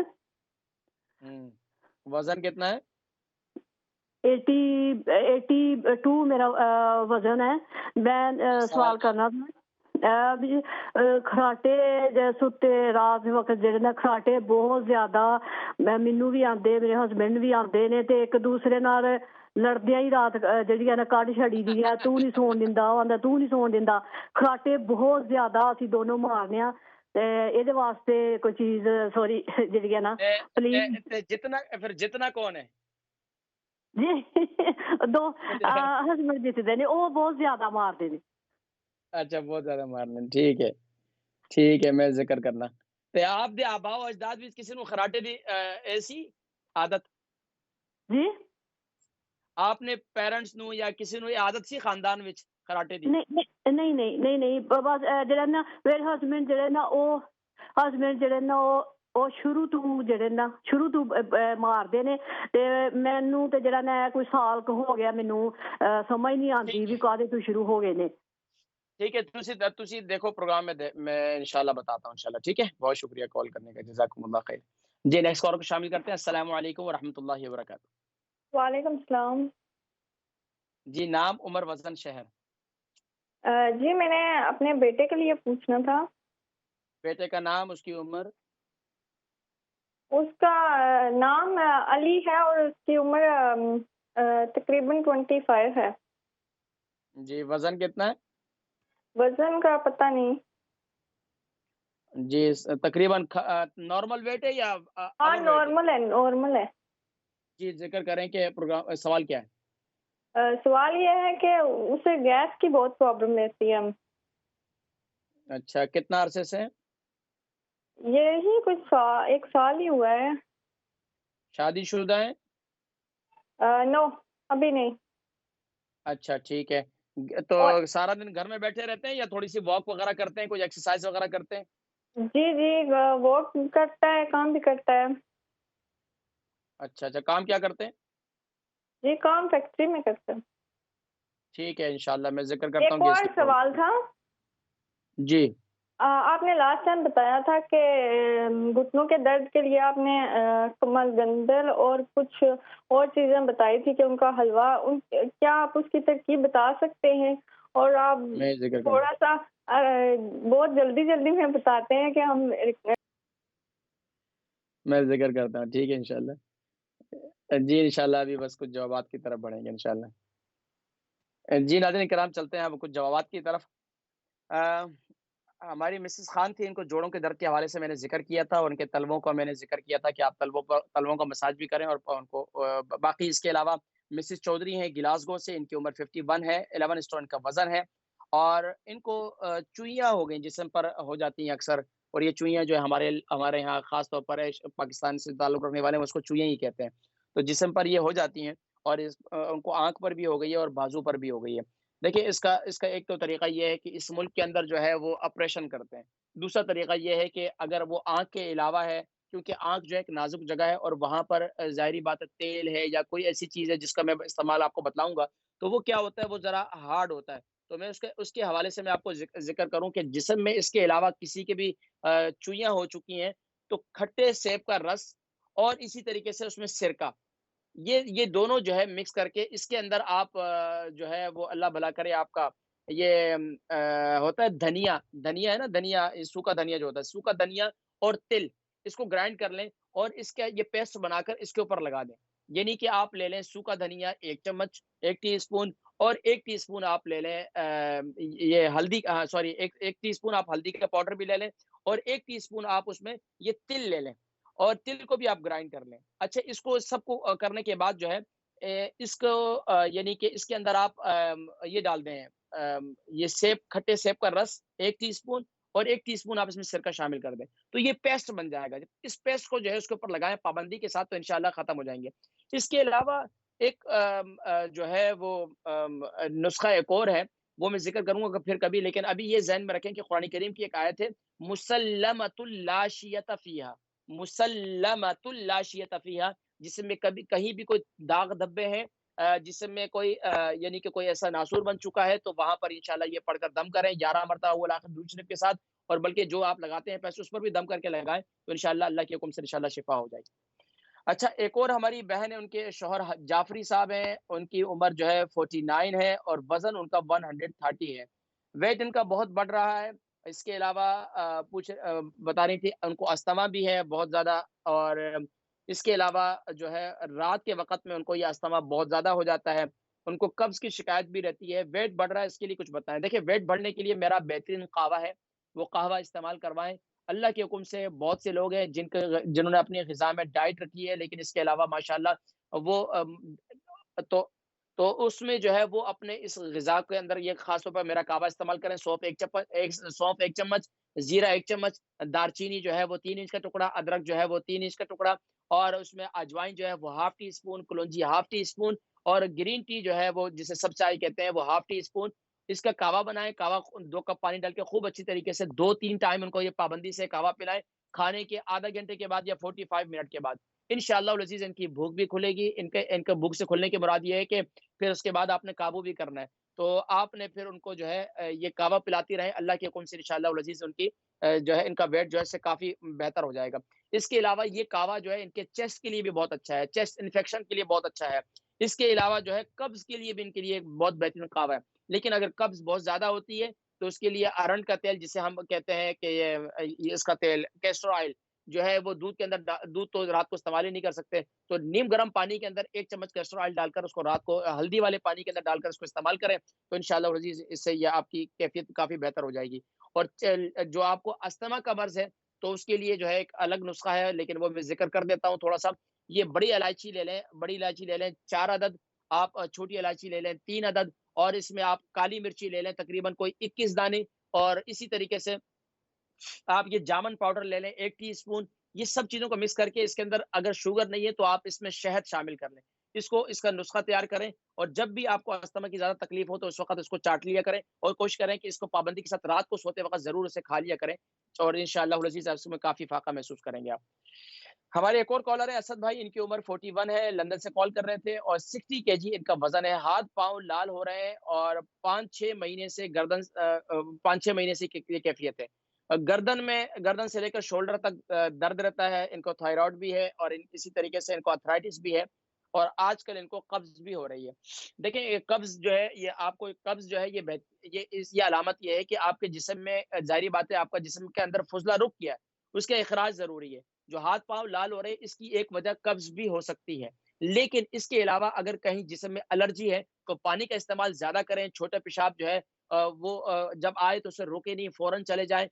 وزن کتنا ہے؟ 82 میرا وزن ہے۔ میں سوال کرنا تھا، کھراٹے ستے رات وقت جڑے نا کھراٹے بہت زیادہ مینوں بھی آندے، میرے ہسبینڈ بھی آندے نے، تے ایک دوسرے نال لڑدیاں ہی رات جڑی ہے نا کڈ چھڑی دی ہے، تو نہیں سون دیندا، او آندا تو نہیں سون دیندا۔ کھراٹے بہت زیادہ اسی دونوں مارنے ہاں، تے اے دے واسطے کوئی چیز سوری جڑی ہے نا پلیز۔ جتنا کون ہے؟ جی دو ہسبینڈ جتدے نے، او بہت زیادہ مار دے نے۔ اچھا، بہت زیادہ مارنے، ٹھیک ہے، ٹھیک ہے، میں ذکر کرنا تے آپ دے آبا و اجداد بھی کسی نو خراٹے دی ایسی عادت؟ جی آپ نے پیرنٹس نو یا کسی نو یہ عادت سی خاندان وچ خراٹے دی؟ نہیں بابا جڑا نا میرے ہسبینڈ جڑے نا او شروع تو مار دے نے، تے مینوں تے جڑا نا کوئی سال ہو گیا، مینوں سمجھ نہیں آندی بھی کادے تو شروع ہو گئے نے۔ ٹھیک ہے، تسی دیکھو پروگرام میں انشاءاللہ بتاتا ہوں انشاءاللہ، ٹھیک ہے؟ بہت شکریہ کال کرنے کا، جزاکم اللہ خیر۔ جی نیکسٹ کال کو شامل کرتے ہیں۔ السلام علیکم ورحمۃ اللہ وبرکاتہ۔ وعلیکم السلام۔ جی نام، عمر، وزن، شہر۔ جی میں نے اپنے بیٹے کے لیے پوچھنا تھا۔ بیٹے کا نام، اس کی عمر؟ اس کا نام علی ہے اور اس کی عمر تقریباً 25 ہے۔ جی وزن کتنا ہے؟ وزن کا پتہ نہیں۔ جی تقریباً نارمل ویٹ ہے یا ہاں نارمل ہے۔ جی ذکر کریں کہ پروگرام سوال کیا ہے؟ سوال یہ ہے کہ اسے گیس کی بہت پرابلم رہتی ہے۔ اچھا، کتنا عرصے سے؟ یہی کچھ 1 سال ہی ہوا ہے۔ شادی شدہ ہیں؟ نو ابھی نہیں۔ اچھا ٹھیک ہے، تو سارا دن گھر میں بیٹھے رہتے ہیں یا تھوڑی سی واک وغیرہ کرتے ہیں، کوئی ایکسرسائز وغیرہ کرتے ہیں؟ جی واک کرتا ہے، کام بھی کرتا ہے۔ اچھا، کام کیا کرتے ہیں؟ جی کام فیکٹری میں کرتا ہے۔ ٹھیک ہے انشاءاللہ میں ذکر کرتا ہوں۔ ایک اور سوال تھا۔ جی آپ نے لاسٹ ٹائم بتایا تھا کہ گھٹنوں کے درد کے لیے آپ نے کمل گندل اور کچھ اور چیزیں بتائی تھی کہ ان کا حلوہ، کیا آپ اس کی ترکیب بتا سکتے ہیں؟ اور آپ بہت جلدی جلدی میں بتاتے ہیں کہ ہم میں ذکر کرتا ہوں، ٹھیک ہے انشاءاللہ جی، انشاءاللہ ابھی بس کچھ جوابات کی طرف بڑھیں گے انشاءاللہ جی۔ ناظرین کرام چلتے ہیں اب کچھ جوابات کی طرف۔ ہماری مسز خان تھی، ان کو جوڑوں کے درد کے حوالے سے میں نے ذکر کیا تھا، اور ان کے تلووں کا میں نے ذکر کیا تھا کہ آپ تلووں کا مساج بھی کریں، اور ان کو باقی اس کے علاوہ مسز چودھری ہیں گلاسگو سے، ان کی عمر 51 ہے، 11 اسٹون کا وزن ہے، اور ان کو چوئیاں ہو گئی جسم پر ہو جاتی ہیں اکثر، اور یہ چوئیاں جو ہے ہمارے یہاں خاص طور پر پاکستان سے تعلق رکھنے والے ہیں اس کو چوئیاں ہی کہتے ہیں، تو جسم پر یہ ہو جاتی ہیں، اور ان کو آنکھ پر بھی ہو گئی ہے اور بازو پر بھی ہو گئی ہے۔ دیکھیں اس کا ایک تو طریقہ یہ ہے کہ اس ملک کے اندر جو ہے وہ آپریشن کرتے ہیں، دوسرا طریقہ یہ ہے کہ اگر وہ آنکھ کے علاوہ ہے، کیونکہ آنکھ جو ہے ایک نازک جگہ ہے، اور وہاں پر ظاہری بات ہے تیل ہے یا کوئی ایسی چیز ہے جس کا میں استعمال آپ کو بتلاؤں گا، تو وہ کیا ہوتا ہے، وہ ذرا ہارڈ ہوتا ہے، تو میں اس کے حوالے سے میں آپ کو ذکر کروں کہ جسم میں اس کے علاوہ کسی کے بھی چوئیاں ہو چکی ہیں تو کھٹے سیب کا رس اور اسی طریقے سے اس میں سرکہ، یہ دونوں جو ہے مکس کر کے اس کے اندر آپ جو ہے وہ اللہ بھلا کرے آپ کا یہ ہوتا ہے دھنیا ہے نا، دھنیا سوکھا دھنیا جو ہوتا ہے، سوکھا دھنیا اور تل، اس کو گرائنڈ کر لیں اور اس کا یہ پیسٹ بنا کر اس کے اوپر لگا دیں، یعنی کہ آپ لے لیں سوکھا دھنیا 1 چمچ 1 ٹی اسپون، اور 1 ٹی اسپون آپ لے لیں یہ ہلدی سوری 1 ٹی اسپون آپ ہلدی کا پاؤڈر بھی لے لیں، اور 1 ٹی اسپون آپ اس میں یہ تل لے لیں، اور تل کو بھی آپ گرائنڈ کر لیں۔ اچھا، اس کو سب کو کرنے کے بعد جو ہے اس کو یعنی کہ اس کے اندر آپ یہ ڈال دیں یہ کھٹے سیب کا رس 1 ٹی اسپون، اور 1 ٹی اسپون آپ اس میں سرکہ شامل کر دیں، تو یہ پیسٹ بن جائے گا۔ اس پیسٹ کو جو ہے اس کے اوپر لگائیں پابندی کے ساتھ، تو انشاءاللہ ختم ہو جائیں گے۔ اس کے علاوہ ایک جو ہے وہ نسخہ ایک اور ہے، وہ میں ذکر کروں گا پھر کبھی، لیکن ابھی یہ ذہن میں رکھیں کہ قرآن کریم کی ایک آیت ہے مسلمۃ لا شیۃ فیہا، مسلمۃ لا شیۃ فیہا، جس میں کہیں بھی کوئی داغ دھبے ہیں، جسم میں کوئی یعنی کہ کوئی ایسا ناسور بن چکا ہے، تو وہاں پر انشاءاللہ یہ پڑھ کر دم کریں 11 مرتبہ اول آخر درود شریف کے ساتھ، اور بلکہ جو آپ لگاتے ہیں پیسے اس پر بھی دم کر کے لگائیں، تو انشاءاللہ اللہ کے حکم سے انشاءاللہ شفا ہو جائے گی۔ اچھا، ایک اور ہماری بہن ہے، ان کے شوہر جعفری صاحب ہیں، ان کی عمر جو ہے 49 ہے، اور وزن ان کا 130 ہے، ویٹ ان کا بہت بڑھ رہا ہے۔ اس کے علاوہ بتا رہی تھی ان کو استما بھی ہے بہت زیادہ، اور اس کے علاوہ جو ہے رات کے وقت میں ان کو یہ استما بہت زیادہ ہو جاتا ہے، ان کو قبض کی شکایت بھی رہتی ہے، ویٹ بڑھ رہا ہے، اس کے لیے کچھ بتائیں۔ دیکھیں ویٹ بڑھنے کے لیے میرا بہترین قہوہ ہے، وہ قہوہ استعمال کروائیں۔ اللہ کے حکم سے بہت سے لوگ ہیں جنہوں نے اپنی غذا میں ڈائٹ رکھی ہے، لیکن اس کے علاوہ ماشاءاللہ وہ تو اس میں جو ہے وہ اپنے اس غذا کے اندر یہ خاص طور پر میرا قہوہ استعمال کریں، سونف 1 چمچ، زیرہ 1 چمچ، دارچینی جو ہے وہ 3 انچ کا ٹکڑا، ادرک جو ہے وہ 3 انچ کا ٹکڑا، اور اس میں اجوائن جو ہے وہ 1/2 T spoon, kalonji 1/2 T spoon, اور گرین ٹی جو ہے وہ جسے سب چائے کہتے ہیں وہ 1/2 ٹی اسپون، اس کا قہوہ بنائیں۔ قہوہ 2 کپ پانی ڈال کے خوب اچھی طریقے سے 2-3 ٹائم ان کو یہ پابندی سے قہوہ پلائیں، کھانے کے آدھا گھنٹے کے بعد یا 45 منٹ کے بعد، انشاءاللہ العزیز ان کی بھوک بھی کھلے گی۔ ان کا بھوک سے کھلنے کی مراد یہ ہے کہ پھر اس کے بعد آپ نے قابو بھی کرنا ہے، تو آپ نے پھر ان کو جو ہے یہ قہوہ پلاتی رہیں، اللہ کے حکم سے انشاءاللہ العزیز ان کی جو ہے ان کا ویٹ جو ہے سے کافی بہتر ہو جائے گا۔ اس کے علاوہ یہ قہوہ جو ہے ان کے چیسٹ کے لیے بھی بہت اچھا ہے، چیسٹ انفیکشن کے لیے بہت اچھا ہے۔ اس کے علاوہ جو ہے قبض کے لیے بھی ان کے لیے بہت بہترین قہوہ ہے، لیکن اگر قبض بہت زیادہ ہوتی ہے تو اس کے لیے ارنڈ کا تیل، جسے ہم کہتے ہیں کہ یہ اس کا تیل کیسٹر آئل جو ہے وہ دودھ کے اندر، دودھ تو رات کو استعمال ہی نہیں کر سکتے، تو نیم گرم پانی کے اندر 1 چمچ کیسٹر آئل ڈال کر اس کو رات کو ہلدی والے پانی کے اندر ڈال کر اس کو استعمال کریں، تو انشاءاللہ العزیز اس سے یہ آپ کی کیفیت کافی بہتر ہو جائے گی۔ اور جو آپ کو استما کا مرض ہے تو اس کے لیے جو ہے ایک الگ نسخہ ہے، لیکن وہ میں ذکر کر دیتا ہوں تھوڑا سا۔ یہ بڑی الائچی لے لیں 4 عدد، آپ چھوٹی الائچی لے لیں 3 عدد، اور اس میں آپ کالی مرچی لے لیں تقریباً کوئی 21 دانے، اور اسی طریقے سے آپ یہ جامن پاؤڈر لے لیں 1 ٹی اسپون۔ یہ سب چیزوں کو مکس کر کے اس کے اندر اگر شوگر نہیں ہے تو آپ اس میں شہد شامل کر لیں، اس کا نسخہ تیار کریں، اور جب بھی آپ کو استما کی زیادہ تکلیف ہو تو اس وقت اس کو چاٹ لیا کریں، اور کوشش کریں کہ اس کو پابندی کے ساتھ رات کو سوتے وقت ضرور اسے کھا لیا کریں، اور انشاءاللہ العزیز اس میں کافی فاقہ محسوس کریں گے آپ۔ ہمارے ایک اور کالر ہے اسد بھائی، ان کی عمر 41 ہے، لندن سے کال کر رہے تھے، اور 60 kg ان کا وزن ہے، ہاتھ پاؤں لال ہو رہے ہیں، اور 5-6 مہینے سے 5-6 مہینے سے یہ کیفیت ہے، گردن سے لے کر شولڈر تک درد رہتا ہے، ان کو تھائرائیڈ بھی ہے، اور اسی طریقے سے ان کو ارتھرائٹس بھی ہے، اور آج کل ان کو قبض بھی ہو رہی ہے. دیکھیں یہ قبض جو ہے یہ آپ کو قبض جو ہے یہ علامت یہ ہے کہ آپ کے جسم میں ظاہری بات ہے آپ کا جسم کے اندر فضلہ رک گیا ہے، اس کا اخراج ضروری ہے. جو ہاتھ پاؤں لال ہو رہے ہیں اس کی ایک وجہ قبض بھی ہو سکتی ہے. لیکن اس کے علاوہ اگر کہیں جسم میں الرجی ہے تو پانی کا استعمال زیادہ کریں. چھوٹا پیشاب جو ہے وہ جب آئے تو اسے روکے نہیں، فوراً چلے جائیں.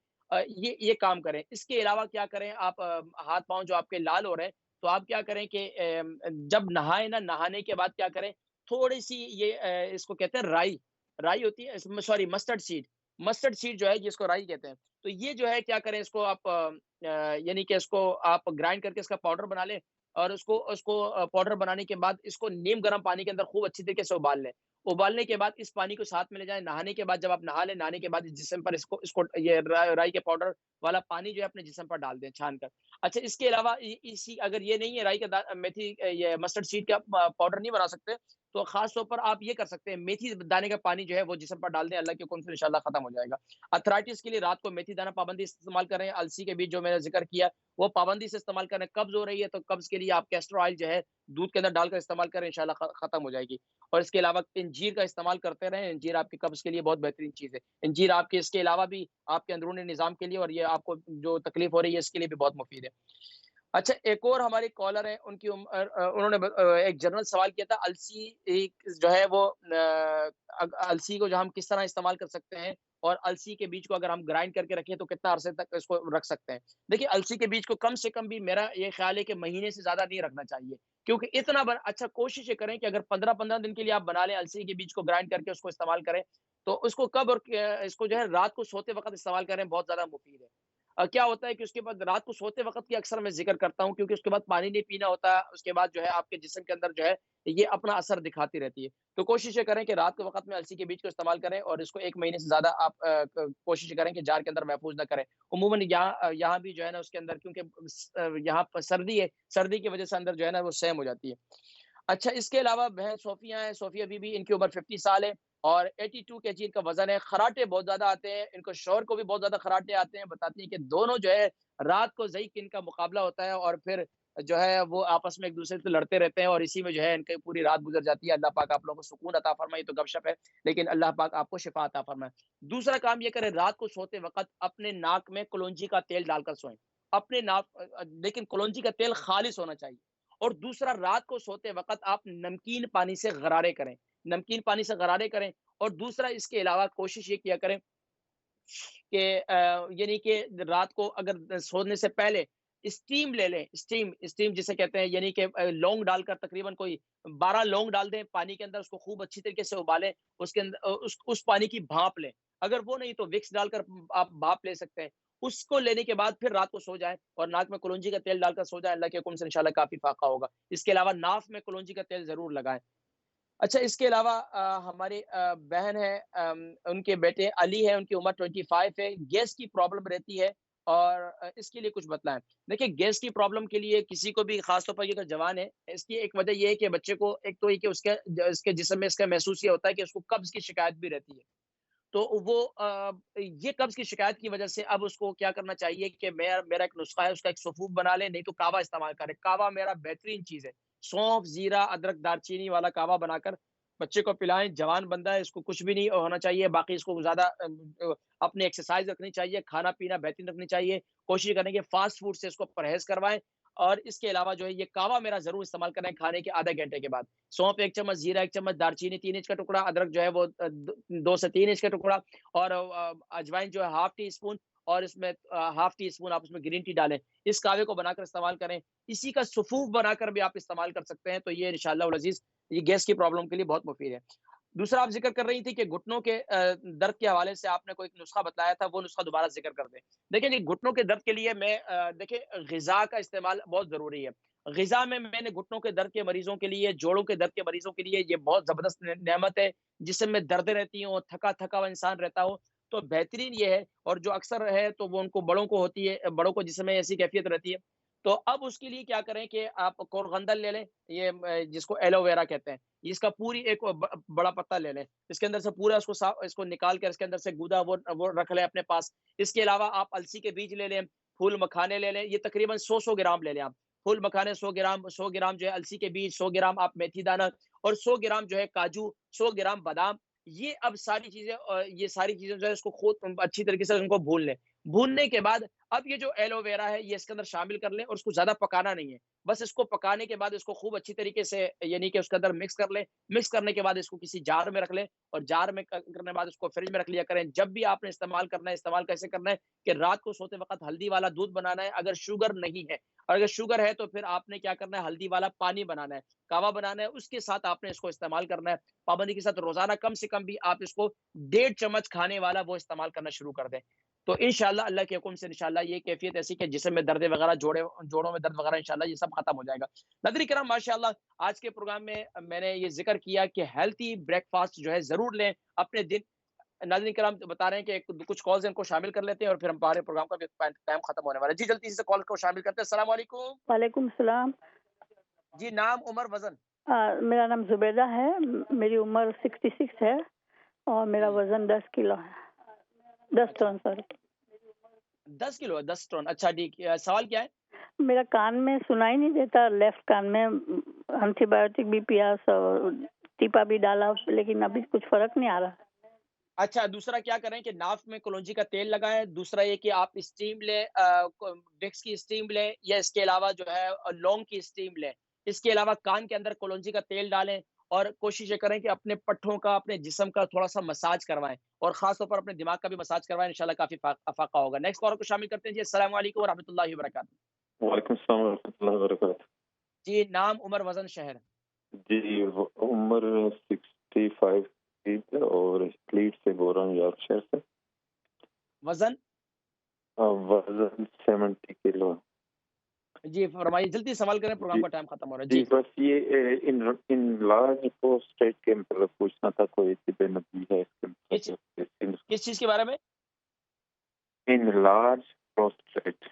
یہ کام کریں. اس کے علاوہ کیا کریں، آپ ہاتھ پاؤں جو آپ کے لال ہو رہے ہیں تو آپ کیا کریں کہ جب نہائیں نا، نہانے کے بعد کیا کریں، تھوڑی سی یہ اس کو کہتے ہیں رائی ہوتی ہے، سوری مسٹرڈ سیڈ جو ہے جس کو رائی کہتے ہیں. تو یہ جو ہے کیا کریں، اس کو آپ یعنی کہ اس کو آپ گرائنڈ کر کے اس کا پاؤڈر بنا لیں، اور اس کو پاؤڈر بنانے کے بعد اس کو نیم گرم پانی کے اندر خوب اچھی طریقے سے ابال لیں. ابالنے کے بعد اس پانی کو ساتھ میں لے جائیں. نہانے کے بعد جب آپ نہا لیں، نہانے کے بعد اس جسم پر اس کو یہ رائی کے پاؤڈر والا پانی جو ہے اپنے جسم پر ڈال دیں چھان کر. اچھا اس کے علاوہ اگر یہ نہیں ہے رائی کا میتھی یہ مسٹرڈ سیڈ کا پاؤڈر نہیں بنا سکتے تو خاص طور پر آپ یہ کر سکتے ہیں، میتھی دانے کا پانی جو ہے وہ جسم پر ڈال دیں، اللہ کے حکم سے انشاءاللہ ختم ہو جائے گا. ارتھرائٹس کے لیے رات کو میتھی دانہ پابندی استعمال کریں. السی کے بیج جو میں نے ذکر کیا وہ پابندی سے استعمال کریں. قبض ہو رہی ہے تو قبض کے لیے آپ کیسٹر آئل جو ہے دودھ کے اندر ڈال کر استعمال کریں، انشاءاللہ ختم ہو جائے گی. اور اس کے علاوہ انجیر کا استعمال کرتے رہیں. انجیر آپ کی قبض کے لیے بہت بہترین چیز ہے. انجیر آپ کے اس کے علاوہ بھی آپ کے اندرونی نظام کے لیے اور یہ آپ کو جو تکلیف ہو رہی ہے اس کے لیے بھی بہت مفید ہے. اچھا ایک اور ہماری کالر ہیں، ان کی انہوں نے ایک جنرل سوال کیا تھا، السی جو ہے وہ السی کو جو ہم کس طرح استعمال کر سکتے ہیں، اور السی کے بیج کو اگر ہم گرائنڈ کر کے رکھیں تو کتنا عرصے تک اس کو رکھ سکتے ہیں. دیکھیے السی کے بیج کو کم سے کم بھی میرا یہ خیال ہے کہ مہینے سے زیادہ نہیں رکھنا چاہیے، کیونکہ اتنا اچھا کوشش یہ کریں کہ اگر 15 دن کے لیے آپ بنا لیں، السی کے بیج کو گرائنڈ کر کے اس کو استعمال کریں تو اس کو کب اور اس کو جو ہے رات کو سوتے وقت استعمال کریں، بہت زیادہ مفید ہے. کیا ہوتا ہے کہ اس کے بعد رات کو سوتے وقت کی اکثر میں ذکر کرتا ہوں کیونکہ اس کے بعد پانی نہیں پینا ہوتا، اس کے بعد جو ہے آپ کے جسم کے اندر جو ہے یہ اپنا اثر دکھاتی رہتی ہے. تو کوشش یہ کریں کہ رات کے وقت میں السی کے بیج کو استعمال کریں اور اس کو 1 مہینے سے زیادہ آپ کوشش کریں کہ جار کے اندر محفوظ نہ کریں. عموماً یہاں بھی جو ہے نا اس کے اندر کیونکہ یہاں پر سردی ہے، سردی کی وجہ سے اندر جو ہے نا وہ سیم ہو جاتی ہے. اچھا اس کے علاوہ بہن صوفیہ ہیں، صوفیہ بی بی، ان کی عمر 50 سال ہے اور 82 kg ان کا وزن ہے. خراٹے بہت زیادہ آتے ہیں ان کو، شوہر کو بھی بہت زیادہ خراٹے آتے ہیں. بتاتی ہیں کہ دونوں جو ہے رات کو ضعیف ان کا مقابلہ ہوتا ہے اور پھر جو ہے وہ آپس میں ایک دوسرے سے لڑتے رہتے ہیں اور اسی میں جو ہے ان کی پوری رات گزر جاتی ہے. اللہ پاک آپ لوگوں کو سکون عطا فرمائے. تو گپ شپ ہے لیکن اللہ پاک آپ کو شفا عطا فرمائے. دوسرا کام یہ کریں، رات کو سوتے وقت اپنے ناک میں کلونجی کا تیل ڈال کر سوئیں. اپنے ناک، لیکن کلونجی کا تیل خالص ہونا چاہیے. اور دوسرا رات کو سوتے وقت آپ نمکین پانی سے غرارے کریں، نمکین پانی سے غرارے کریں. اور دوسرا اس کے علاوہ کوشش یہ کیا کریں کہ یعنی کہ رات کو اگر سونے سے پہلے اسٹیم لے لیں. اسٹیم جسے کہتے ہیں، یعنی کہ لونگ ڈال کر تقریباً کوئی 12 لونگ ڈال دیں پانی کے اندر، اس کو خوب اچھی طریقے سے ابالیں، اس کے اندر اس پانی کی بھاپ لیں. اگر وہ نہیں تو وکس ڈال کر آپ بھاپ لے سکتے ہیں. اس کو لینے کے بعد پھر رات کو سو جائیں اور ناک میں کلونجی کا تیل ڈال کر سو جائیں. اللہ کے حکم سے انشاءاللہ کافی فاقہ ہوگا. اس کے علاوہ ناف میں کلونجی کا تیل ضرور لگائیں. اچھا اس کے علاوہ ہماری بہن ہے، ان کے بیٹے علی ہے، ان کی عمر 25 ہے. گیس کی پرابلم رہتی ہے اور اس کے لیے کچھ بتلائیں. دیکھیں گیس کی پرابلم کے لیے کسی کو بھی، خاص طور پر یہ تو جوان ہے، اس کی ایک وجہ یہ ہے کہ بچے کو ایک تو یہ کہ اس کے جسم میں اس کا محسوس یہ ہوتا ہے کہ اس کو قبض کی شکایت بھی رہتی ہے. تو وہ یہ قبض کی شکایت کی وجہ سے اب اس کو کیا کرنا چاہیے کہ میرا ایک نسخہ ہے، اس کا ایک سفوف بنا لے، نہیں تو کعوہ استعمال کرے. کعوہ میرا بہترین چیز ہے. سونف، زیرہ، ادرک، دار چینی والا کعوہ بنا کر بچے کو پلائیں. جوان بندہ ہے، اس کو کچھ بھی نہیں ہونا چاہیے. باقی اس کو زیادہ اپنی ایکسرسائز رکھنی چاہیے، کھانا پینا بہترین رکھنی چاہیے. کوشش کریں کہ فاسٹ فوڈ سے اس کو پرہیز کروائیں. اور اس کے علاوہ جو ہے یہ کعوہ میرا ضرور استعمال کریں کھانے کے آدھے گھنٹے کے بعد. سونف 1 چمچ، زیرہ 1 چمچ، دار چینی 3 انچ کا ٹکڑا، ادرک جو ہے وہ 2 سے 3 انچ کا ٹکڑا، اور اجوائن جو ہے 1/2 ٹی اسپون، اور اس میں 1/2 ٹی اسپون آپ اس میں گرین ٹی ڈالیں. اس کعوے کو بنا کر استعمال کریں. اسی کا سفوف بنا کر بھی آپ استعمال کر سکتے ہیں. تو یہ انشاءاللہ العزیز یہ گیس کی پرابلم کے لیے بہت مفید ہے. دوسرا آپ ذکر کر رہی تھی کہ گھٹنوں کے درد کے حوالے سے آپ نے کوئی نسخہ بتایا تھا، وہ نسخہ دوبارہ ذکر کر دیں. دیکھیں جی گھٹنوں کے درد کے لیے دیکھیں غذا کا استعمال بہت ضروری ہے. غذا میں نے گھٹنوں کے درد کے مریضوں کے لیے، جوڑوں کے درد کے مریضوں کے لیے یہ بہت زبردست نعمت ہے. جسم میں دردیں رہتی ہوں، تھکا ہوا انسان رہتا ہو تو بہترین یہ ہے. اور جو اکثر ہے تو وہ ان کو بڑوں کو ہوتی ہے، بڑوں کو جسم میں ایسی کیفیت رہتی ہے. تو اب اس کے لیے کیا کریں کہ آپ کورغندل لے لیں، یہ جس کو ایلو ویرا کہتے ہیں. اس کا پوری ایک بڑا پتا لے لیں، اس کے اندر سے پورا اس کو نکال کر اس کے اندر سے گودا وہ رکھ لیں اپنے پاس. اس کے علاوہ آپ السی کے بیج لے لیں، پھول مکھانے لے لیں، یہ تقریباً 100 گرام لے لیں آپ. پھول مکھانے 100 گرام جو ہے السی کے بیج، 100 گرام آپ میتھی دانہ اور 100 گرام جو ہے کاجو، 100 گرام بادام. یہ اب ساری چیزیں جو ہے اس کو خود اچھی طریقے سے ان کو بھون لیں. بھوننے کے بعد اب یہ جو ایلو ویرا ہے یہ اس کے اندر شامل کر لیں اور اس کو زیادہ پکانا نہیں ہے. بس اس کو پکانے کے بعد اس کو خوب اچھی طریقے سے یعنی کہ اس کے اندر مکس کر لیں. مکس کرنے کے بعد اس کو کسی جار میں رکھ لیں اور جار میں کرنے کے بعد اس کو فریج میں رکھ لیا کریں. جب بھی آپ نے استعمال کرنا ہے، استعمال کیسے کرنا ہے کہ رات کو سوتے وقت ہلدی والا دودھ بنانا ہے اگر شوگر نہیں ہے، اور اگر شوگر ہے تو پھر آپ نے کیا کرنا ہے، ہلدی والا پانی بنانا ہے، کہوا بنانا ہے، اس کے ساتھ آپ نے اس کو استعمال کرنا ہے. پابندی کے ساتھ روزانہ کم سے کم بھی آپ اس کو 1.5 چمچ کھانے والا وہ استعمال کرنا شروع کر دیں. تو انشاءاللہ اللہ کے حکم سے انشاءاللہ یہ کیفیت ایسی کہ جسم میں درد وغیرہ، جوڑوں میں درد وغیرہ انشاءاللہ یہ سب ختم ہو جائے گا. ناظرین کرام ماشاءاللہ آج کے پروگرام میں میں نے یہ ذکر کیا کہ ہیلتھی بریک فاسٹ جو ہے ضرور لیں اپنے دن. ناظرین کرام بتا رہے ہیں کہ کچھ کالز ان کو شامل کر لیتے ہیں اور پھر ہم ہمارے پروگرام کا ٹائم ختم ہونے والا ہے. جی جلدی سے کال کو شامل کرتے ہیں. السلام علیکم. وعلیکم السلام. جی نام، عمر، وزن؟ میرا نام زبیدہ ہے، میری عمر 66 ہے اور میرا وزن 10 کلو ہے. 10 ٹن سوری. 10 کلو ہے، 10 ٹن. اچھا ٹھیک. سوال کیا ہے؟ میرا کان میں سنائی نہیں دیتا، لیفٹ کان میں اینٹی بایوٹک بھی پیا، ٹیپا بھی ڈالا لیکن ابھی کچھ فرق نہیں آ رہا. اچھا دوسرا کیا کریں کہ ناف میں کلونجی کا تیل لگائیں. دوسرا یہ کہ آپ اسٹیم لیں، وکس کی اسٹیم لیں یا اس کے علاوہ جو ہے لونگ کی اسٹیم لیں. اس کے علاوہ کان کے اندر کلونجی کا تیل ڈالیں اور کوشش یہ کریں کہ اپنے پٹھوں کا، اپنے جسم کا تھوڑا سا مساج کروائیں اور خاص طور پر اپنے دماغ کا بھی مساج کروائیں. انشاءاللہ کافی افاقہ ہوگا. نیکسٹ کالر کو شامل کرتے ہیں. جی السلام علیکم ورحمۃ اللہ وبرکاتہ. وعلیکم السلام ورحمۃ اللہ وبرکاتہ. جی نام، عمر، وزن، شہر؟ جی عمر 65 اور لیڈ سے بول رہا ہوں، یارکشائر سے. وزن؟ وزن 70 کلو. جی فرمائیے، جلدی سوال کریں، پروگرام کا ٹائم ختم ہو رہا ہے. جی بس یہ ان لارج پروسٹیٹ کے مطلب پوچھنا تھا، کوئی طب نبی ہے اس کے؟ کس چیز کے بارے میں؟ ان لارج پروسٹیٹ.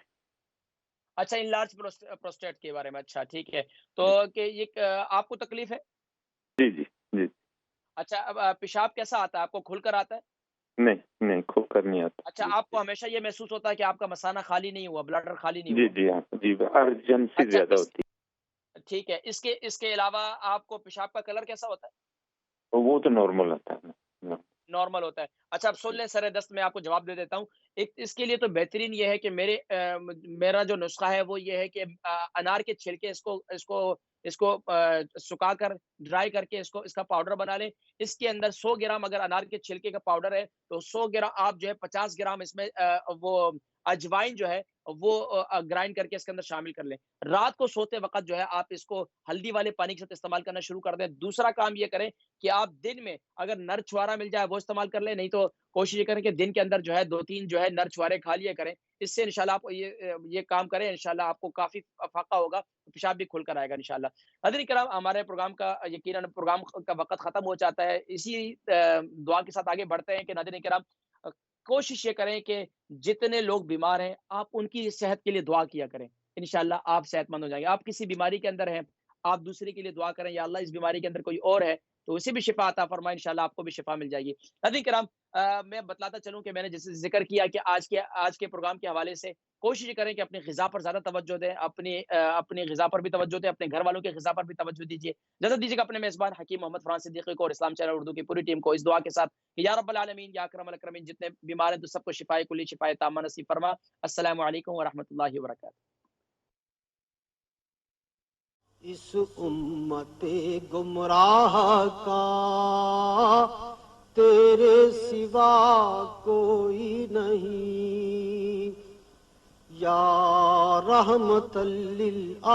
اچھا ان لارج پروسٹیٹ کے بارے میں. اچھا ٹھیک ہے. تو کہ یہ آپ کو تکلیف ہے؟ جی جی جی. اچھا اب پیشاب کیسا آتا ہے؟ آپ کو کھل کر آتا ہے؟ نہیں کھل کر نہیں آتا. اچھا آپ کو ہمیشہ یہ محسوس ہوتا ہے کہ آپ کا مثانہ خالی نہیں ہوا، بلاڈر خالی نہیں ہوا؟ جی ہاں جی، ارجنسی زیادہ ہوتی ہے. ٹھیک ہے. اس کے علاوہ آپ کو پیشاب کا کلر کیسا ہوتا ہے؟ وہ تو نارمل ہوتا ہے. نارمل ہوتا ہے. اچھا اب سن لیں سر دست میں آپ کو جواب دے دیتا ہوں. اس کے لیے تو بہترین یہ ہے کہ میرا جو نسخہ ہے وہ یہ ہے کہ انار کے چھلکے اس کو سکھا کر ڈرائی کر کے اس کا پاؤڈر بنا لیں. اس کے اندر 100 گرام اگر انار کے چھلکے کا پاؤڈر ہے تو 100 گرام آپ جو ہے 50 گرام اس میں وہ اجوائن جو ہے وہ گرائنڈ کر کے اس کے اندر شامل کر لیں. رات کو سوتے وقت جو ہے آپ اس کو ہلدی والے پانی کے ساتھ استعمال کرنا شروع کر دیں. دوسرا کام یہ کریں کہ آپ دن میں اگر نر چھوارا مل جائے وہ استعمال کر لیں، نہیں تو کوشش یہ کریں کہ دن کے اندر جو ہے 2-3 جو ہے نر چھوارے کھا لیا کریں. اس سے انشاءاللہ آپ یہ کام کریں، انشاءاللہ آپ کو کافی افاقہ ہوگا، پیشاب بھی کھل کر آئے گا انشاءاللہ. حضرات کرام ہمارے پروگرام کا یقیناً پروگرام کا وقت ختم ہو جاتا ہے. اسی دعا کے ساتھ آگے بڑھتے ہیں کہ ناظرین کرام کوشش یہ کریں کہ جتنے لوگ بیمار ہیں آپ ان کی صحت کے لیے دعا کیا کریں. انشاءاللہ آپ صحت مند ہو جائیں گے. آپ کسی بیماری کے اندر ہیں، آپ دوسرے کے لیے دعا کریں، یا اللہ اس بیماری کے اندر کوئی اور ہے تو اسے بھی شفا عطا فرمائے، انشاءاللہ آپ کو بھی شفا مل جائے گی. ناظرین کرام میں بتلاتا چلوں کہ میں نے جیسے ذکر کیا کہ آج کے پروگرام کے حوالے سے کوشش کریں کہ اپنی غذا پر زیادہ توجہ دیں، اپنی غذا پر بھی توجہ دیں، اپنے گھر والوں کی غذا پر بھی توجہ دیجیے. اجازت دیجیے گا اپنے میزبان حکیم محمد فرحان صدیقی کو اور اسلام چینل اردو کی پوری ٹیم کو اس دعا کے ساتھ کہ یا رب العالمین یا اکرم الاکرمین جتنے بیمار ہیں تو سب کو شفائے کلی، شفائے تامہ نصیب فرما. السلام علیکم ورحمۃ اللہ وبرکاتہ. اس امت گمراہ کا تیرے سوا کوئی نہیں، یا رحمت للعالمین.